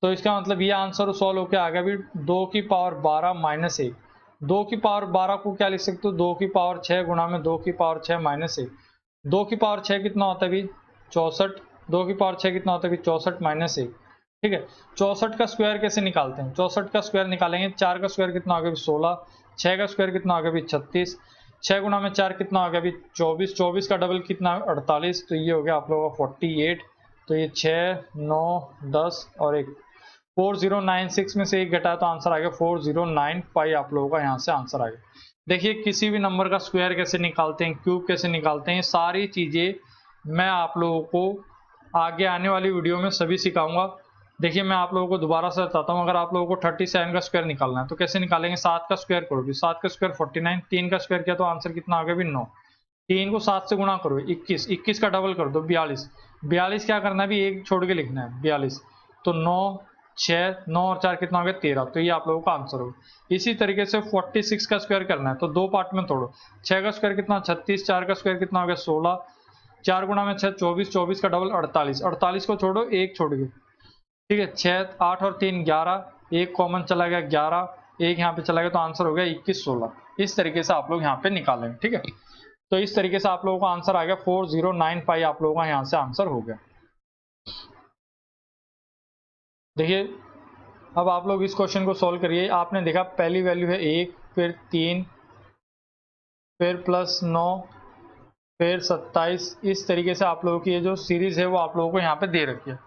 तो इसका मतलब ये आंसर सॉल्व होकर आ गया भी 2 की पावर 12 माइनस 1। 2 की पावर 12 को क्या लिख सकते हो 2 की पावर 6 गुणा में 2 की पावर 6 माइनस 1। 2 की पावर 6 कितना होता है भी 64, 2 की पावर 6 कितना होता है भी 64 माइनस 1, ठीक है। 64 का स्क्वायर कैसे निकालते हैं, 64 का स्क्वायर निकालेंगे, 4 का स्क्वायर कितना हो गया 16, 6 का स्क्वायर कितना हो गया भी 36, 6 गुणा में 4 कितना हो गया भी 24, 24 का डबल कितना 48, तो ये हो गया आप लोगों का 48। तो ये 6 9 10 और 1 4096 में से 1 घटाया तो आंसर आ गया 4095, आप लोगों का यहाँ से आंसर आ गया। देखिए किसी भी नंबर का स्क्वायर कैसे निकालते हैं, क्यूब कैसे निकालते हैं, ये सारी चीजें मैं आप लोगों को आगे आने वाली वीडियो में सभी सिखाऊंगा। देखिए मैं आप लोगों को दोबारा से बताता हूँ, अगर आप लोगों को 37 का स्क्वायर निकालना है तो कैसे निकालेंगे, 7 का स्क्वायर करो भी, 7 का स्क्वायर 49, 3 का स्क्वायर किया तो आंसर कितना आ गया भी 9, 3 को 7 से गुणा करो 21, 21 का डबल कर दो 42, 42 क्या करना है भी एक छोड़ के लिखना है 42, तो 9 6 9 और 4 कितना हो गया 13, तो ये आप लोगों का आंसर होगा। इसी तरीके से 46 का स्क्वायर करना है तो दो पार्ट में तोड़ो, 6 का स्क्वायर कितना 36, 4 का स्क्वायर कितना हो गया 16, 4 गुणा में 6 24, 24 का डबल 48, 48 को छोड़ो एक छोड़ के, ठीक है। 6 8 और 3 11, एक कॉमन चला गया 11, एक यहाँ पे चला गया तो आंसर हो गया 21 16। इस तरीके से आप लोग यहाँ पे निकालेंगे, ठीक है। तो इस तरीके से आप लोगों का आंसर आ गया 4095, आप लोगों का यहाँ से आंसर हो गया। देखिए अब आप लोग इस क्वेश्चन को सॉल्व करिए। आपने देखा पहली वैल्यू है 1, फिर 3, फिर प्लस 9, फिर 27, इस तरीके से आप लोगों की ये जो सीरीज है वो आप लोगों को यहाँ पे दे रखी है,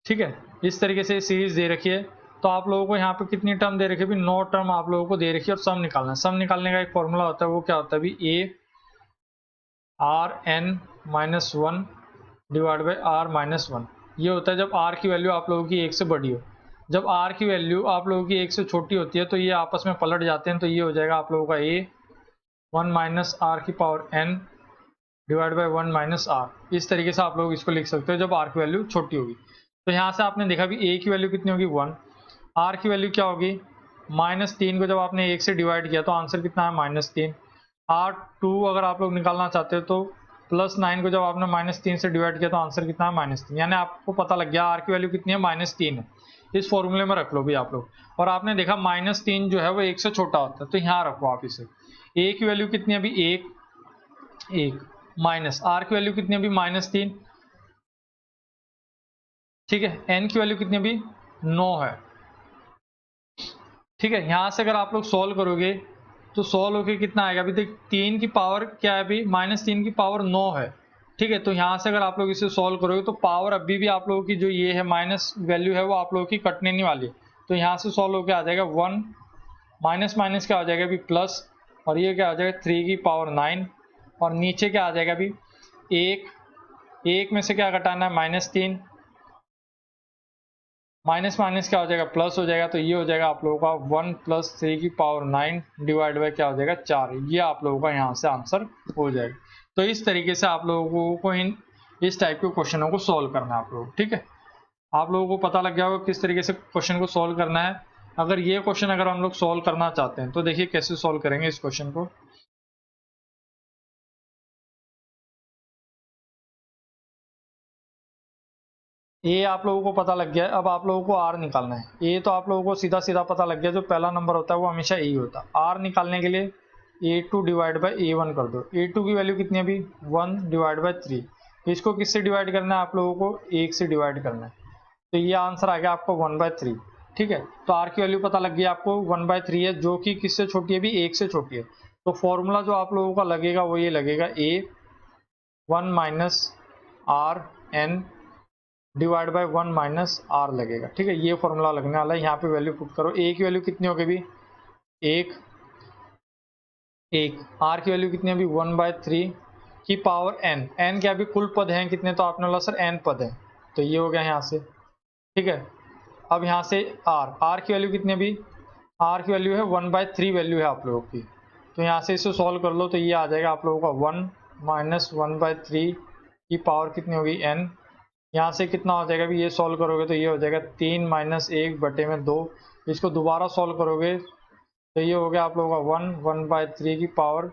ठीक है। इस तरीके से सीरीज दे रखी है, तो आप लोगों को यहाँ पे कितनी टर्म दे रखी है भी 9 टर्म आप लोगों को दे रखी है, और सम निकालना है। सम निकालने का एक फॉर्मूला होता है, वो क्या होता है भी a R N minus 1 divide by R minus 1, ये होता है जब r की वैल्यू आप लोगों की 1 से बड़ी हो। जब r की वैल्यू आप लोगों की 1 से छोटी होती है तो ये आपस में पलट जाते हैं, तो ये हो जाएगा आप लोगों का a 1 माइनस r की power n divide by 1 minus r। इस तरीके से आप लोग इसको लिख सकते हो जब r की वैल्यू छोटी होगी। तो यहाँ से आपने देखा भी a की वैल्यू कितनी होगी 1, r की वैल्यू क्या होगी -3 को जब आपने 1 से डिवाइड किया तो आंसर कितना है -3। r2 अगर आप लोग निकालना चाहते हो तो +9 को जब आपने -3 से डिवाइड किया तो आंसर कितना है -3। यानी आपको पता लग गया r की वैल्यू कितनी है -3 है। इस फॉर्मूले में रख लो भी आप लोग। और आपने देखा -3 जो है वो 1 से छोटा होता है, तो यहाँ रखो आप इसे। a की वैल्यू कितनी है अभी 1 माइनस r की वैल्यू कितनी है अभी -3, ठीक है। n की वैल्यू कितनी अभी 9 है, ठीक है। यहां से अगर आप लोग सॉल्व करोगे तो सॉल्व होके कितना आएगा, अभी देख 3 की पावर क्या है अभी -3 की पावर 9 है, ठीक है। तो यहां से अगर आप लोग इसे सॉल्व करोगे तो पावर अभी भी आप लोगों की जो ये है माइनस वैल्यू है वो आप लोगों की कटने नहीं वाली। तो यहां से सॉल्व होके आ जाएगा 1 माइनस माइनस क्या हो जाएगा अभी प्लस, और ये क्या हो जाएगा 3 की पावर 9, और नीचे क्या आ जाएगा अभी 1 में से क्या घटाना है -3, माइनस माइनस क्या हो जाएगा प्लस हो जाएगा। तो ये हो जाएगा आप लोगों का 1 + 3 की पावर 9 डिवाइड बाई क्या हो जाएगा 4। ये आप लोगों का यहाँ से आंसर हो जाएगा। तो इस तरीके से आप लोगों को इस टाइप के क्वेश्चनों को सॉल्व करना है आप लोग, ठीक है। आप लोगों को पता लग गया होगा किस तरीके से क्वेश्चन को सॉल्व करना है। अगर ये क्वेश्चन अगर हम लोग सॉल्व करना चाहते हैं तो देखिए कैसे सॉल्व करेंगे इस क्वेश्चन को। ये आप लोगों को पता लग गया है, अब आप लोगों को r निकालना है। ये तो आप लोगों को सीधा सीधा पता लग गया, जो पहला नंबर होता है वो हमेशा a होता है। r निकालने के लिए a2 डिवाइड बाई a1 कर दो। a2 की वैल्यू कितनी है अभी 1 डिवाइड बाई 3। इसको किससे डिवाइड करना है, आप लोगों को 1 से डिवाइड करना है। तो ये आंसर आ गया आपको 1/3, ठीक है। तो r की वैल्यू पता लग गई आपको 1/3 है, जो कि किससे छोटी है अभी 1 से छोटी है। तो फॉर्मूला जो आप लोगों का लगेगा वो ये लगेगा a 1 minus r n divide by 1 minus r लगेगा, ठीक है। ये फॉर्मूला लगने वाला है। यहाँ पे वैल्यू पुट करो। a की वैल्यू कितनी होगी अभी 1 r की वैल्यू कितनी है अभी 1/3 की पावर n क्या अभी कुल पद हैं कितने, तो आपने बोला सर n पद है, तो ये हो गया यहाँ से, ठीक है। अब यहाँ से r की वैल्यू कितनी अभी r की वैल्यू है 1/3 वैल्यू है आप लोगों की। तो यहाँ से इसे सॉल्व कर लो तो ये आ जाएगा आप लोगों का 1 माइनस 1/3 की पावर कितनी होगी n। यहाँ से कितना हो जाएगा अभी ये सॉल्व करोगे तो ये हो जाएगा 3 माइनस 1/2। इसको दोबारा सॉल्व करोगे तो ये हो गया आप लोगों का 1/3 की पावर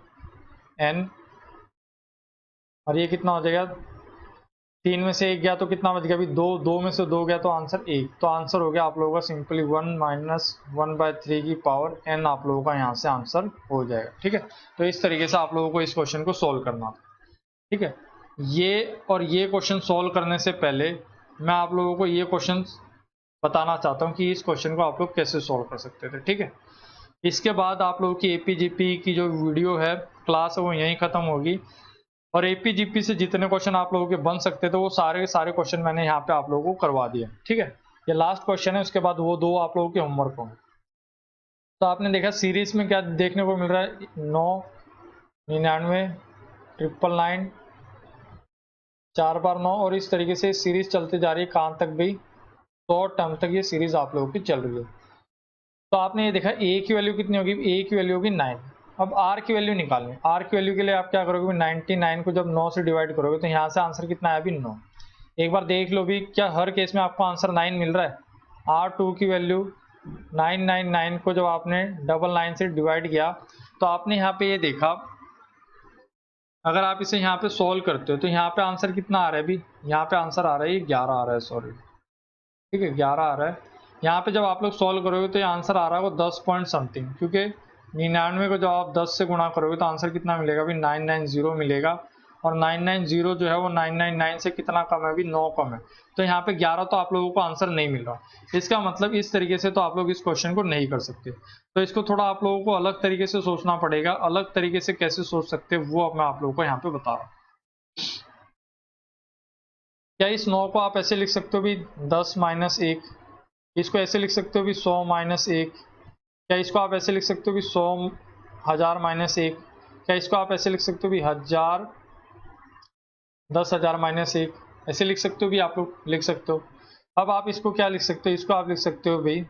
n, और ये कितना हो जाएगा 3 में से 1 गया तो कितना बच गया अभी 2, 2 में से 2 गया तो आंसर 1। तो आंसर हो गया आप लोगों का सिंपली 1 माइनस 1/3 की पावर n आप लोगों का यहाँ से आंसर हो जाएगा, ठीक है। तो इस तरीके से आप लोगों को इस क्वेश्चन को सॉल्व करना, ठीक है। ये क्वेश्चन सॉल्व करने से पहले मैं आप लोगों को ये क्वेश्चन बताना चाहता हूँ कि इस क्वेश्चन को आप लोग कैसे सॉल्व कर सकते थे, ठीक है। इसके बाद आप लोगों की एपीजीपी की जो वीडियो है क्लास है वो यहीं खत्म होगी, और एपीजीपी से जितने क्वेश्चन आप लोगों के बन सकते थे वो सारे क्वेश्चन मैंने यहाँ पे आप लोगों को करवा दिया, ठीक है। ये लास्ट क्वेश्चन है, उसके बाद वो 2 आप लोगों के होमवर्क होंगे। तो आपने देखा सीरीज में क्या देखने को मिल रहा है 9 99 999 4 बार 9, और इस तरीके से सीरीज चलते जा रही है कहाँ तक भाई 100 टर्म तक ये सीरीज आप लोगों की चल रही है। तो आपने ये देखा a की वैल्यू कितनी होगी, a की वैल्यू होगी 9। अब r की वैल्यू निकालनी है। r की वैल्यू के लिए आप क्या करोगे 99 को जब 9 से डिवाइड करोगे तो यहाँ से आंसर कितना है अभी 9। एक बार देख लो भी क्या हर केस में आपको आंसर 9 मिल रहा है। r2 की वैल्यू 999 को जब आपने 99 से डिवाइड किया तो आपने यहाँ पे ये देखा, अगर आप इसे यहाँ पे सॉल्व करते हो तो यहाँ पे आंसर कितना आ रहा है अभी, यहाँ पे आंसर आ रहा है 11 आ रहा है, सॉरी, ठीक है 11 आ रहा है। यहाँ पे जब आप लोग सॉल्व करोगे तो ये आंसर आ रहा है वो 10 पॉइंट समथिंग, क्योंकि 99 को जब आप 10 से गुणा करोगे तो आंसर कितना मिलेगा अभी 990 मिलेगा, और 990 जो है वो 999 से कितना कम है अभी 9 कम है। तो यहाँ पे 11 तो आप लोगों को आंसर नहीं मिल रहा। इसका मतलब इस तरीके से तो आप लोग इस क्वेश्चन को नहीं कर सकते, तो इसको थोड़ा आप लोगों को अलग तरीके से सोचना पड़ेगा। अलग तरीके से कैसे सोच सकते हैं वो अब मैं आप लोगों को यहाँ पे बता रहा हूँ। क्या इस 9 को आप ऐसे लिख सकते हो भी 10 माइनस 1, इसको ऐसे लिख सकते हो भी 100 माइनस 1, क्या इसको आप ऐसे लिख सकते हो भी 100 1000 माइनस 1, क्या इसको आप ऐसे लिख सकते हो भी 1000 10,000 माइनस 1, ऐसे लिख सकते हो भी आप लोग लिख सकते हो। अब आप इसको क्या लिख सकते हो, इसको आप लिख सकते हो भाई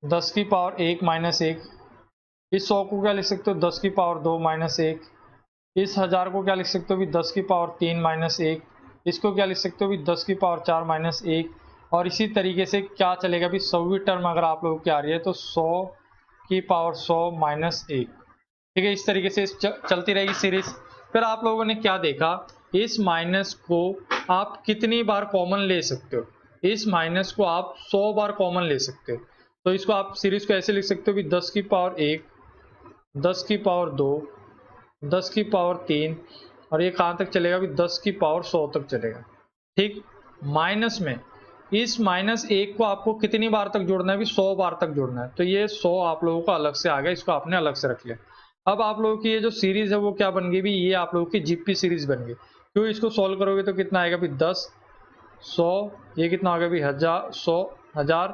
10 की पावर 1 माइनस 1। इस 100 को क्या लिख सकते हो 10 की पावर 2 माइनस 1। इस 1000 को क्या लिख सकते हो भी 10 की पावर 3 माइनस 1। इसको क्या लिख सकते हो भी 10 की पावर 4 माइनस 1। और इसी तरीके से क्या चलेगा भी 100वीं टर्म अगर आप लोगों की आ रही है तो 100 की पावर 100 माइनस 1। ठीक है, इस तरीके से चलती रहेगी सीरीज। फिर आप लोगों ने क्या देखा, इस माइनस को आप कितनी बार कॉमन ले सकते हो, इस माइनस को आप 100 बार कॉमन ले सकते हो। तो इसको आप सीरीज को ऐसे लिख सकते हो भी 10 की पावर 1, 10 की पावर 2, 10 की पावर 3 और ये कहाँ तक चलेगा भी 10 की पावर 100 तक चलेगा। ठीक, माइनस में इस माइनस 1 को आपको कितनी बार तक जोड़ना है भी 100 बार तक जोड़ना है। तो ये 100 आप लोगों को अलग से आ गया, इसको आपने अलग से रख लिया। अब आप लोगों की ये जो सीरीज है वो क्या बन गई भी, ये आप लोगों की जीपी सीरीज बन गई। क्यों, इसको सॉल्व करोगे तो कितना आएगा भी 10, 100, ये कितना होगा भी 1000, 100, 1000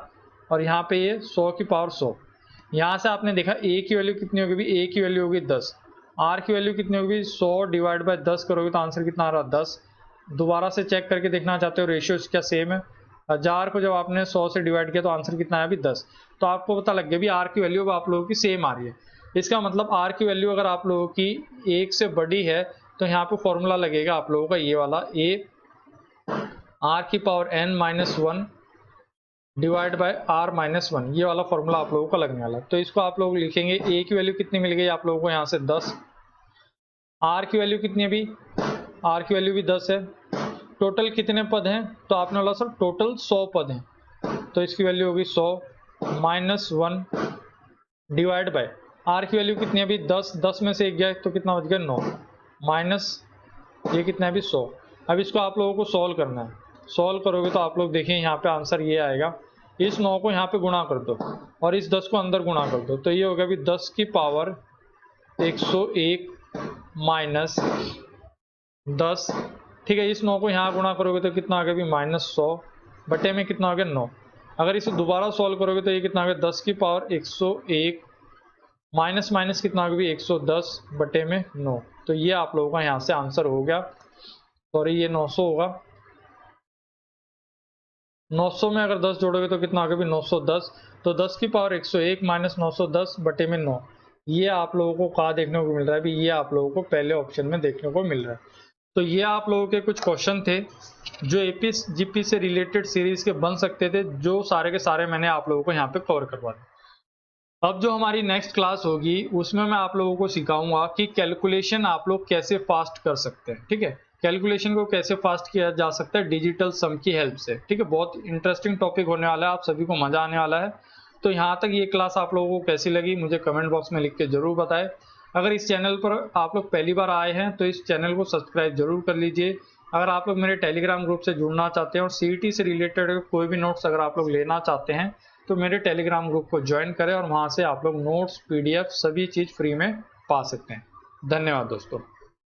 और यहाँ पे ये 100 की पावर 100। यहाँ से आपने देखा ए की वैल्यू कितनी होगी भी, ए की वैल्यू होगी 10, आर की वैल्यू कितनी होगी 100 डिवाइड बाय 10 करोगे तो आंसर कितना आ रहा है 10। दोबारा से चेक करके देखना चाहते हो रेशियो क्या सेम है, 1000 को जब आपने 100 से डिवाइड किया तो आंसर कितना आया भी 10। तो आपको पता लग गया भी आर की वैल्यू अब आप लोगों की सेम आ रही है। इसका मतलब आर की वैल्यू अगर आप लोगों की 1 से बड़ी है तो यहाँ पे फॉर्मूला लगेगा आप लोगों का ये वाला, ए आर की power n minus 1 divide by R minus 1, ये वाला फॉर्मूला आप लोगों का लगने वाला है। तो इसको आप लोग लिखेंगे, ए की वैल्यू कितनी मिल गई आप लोगों को यहाँ से 10, आर की वैल्यू कितनी है भी, आर की वैल्यू भी 10 है। टोटल कितने पद हैं तो आपने बोला सर टोटल 100 पद हैं, तो इसकी वैल्यू होगी 100 माइनस 1 डिवाइड बाय आर की वैल्यू कितनी है अभी 10, 10 में से 1 गया तो कितना बच गया 9 माइनस ये कितना है अभी 100। अब इसको आप लोगों को सॉल्व करना है, सॉल्व करोगे तो आप लोग देखिए यहाँ पे आंसर ये आएगा, इस 9 को यहाँ पे गुणा कर दो और इस 10 को अंदर गुणा कर दो तो ये होगा अभी 10 की पावर 101 माइनस 10। ठीक है, इस 9 को यहाँ गुणा करोगे तो कितना आ गया अभी माइनस 100 बटे में कितना हो गया 9। अगर इसे दोबारा सॉल्व करोगे तो ये कितना आ गया 10 की पावर 101 माइनस माइनस कितना होगा भी 110 बटे में 9। तो ये आप लोगों का यहाँ से आंसर हो गया। सॉरी ये 900 होगा, 900 में अगर 10 जोड़ोगे तो कितना होगा भी 910। तो 10 की पावर 101 माइनस 910 बटे में 9, ये आप लोगों को कहाँ देखने को मिल रहा है भी, ये आप लोगों को पहले ऑप्शन में देखने को मिल रहा है। तो ये आप लोगों के कुछ क्वेश्चन थे जो एपी जीपी से रिलेटेड सीरीज के बन सकते थे, जो सारे के सारे मैंने आप लोगों को यहाँ पे कवर करवा दिया। अब जो हमारी नेक्स्ट क्लास होगी उसमें मैं आप लोगों को सिखाऊंगा कि कैलकुलेशन आप लोग कैसे फास्ट कर सकते हैं। ठीक है, कैलकुलेशन को कैसे फास्ट किया जा सकता है डिजिटल सम की हेल्प से। ठीक है, बहुत इंटरेस्टिंग टॉपिक होने वाला है, आप सभी को मजा आने वाला है। तो यहाँ तक ये क्लास आप लोगों को कैसी लगी मुझे कमेंट बॉक्स में लिख के जरूर बताएं। अगर इस चैनल पर आप लोग पहली बार आए हैं तो इस चैनल को सब्सक्राइब जरूर कर लीजिए। अगर आप लोग मेरे टेलीग्राम ग्रुप से जुड़ना चाहते हैं और सीईटी से रिलेटेड कोई भी नोट्स अगर आप लोग लेना चाहते हैं तो मेरे टेलीग्राम ग्रुप को ज्वाइन करें और वहां से आप लोग नोट्स पीडीएफ सभी चीज फ्री में पा सकते हैं। धन्यवाद दोस्तों।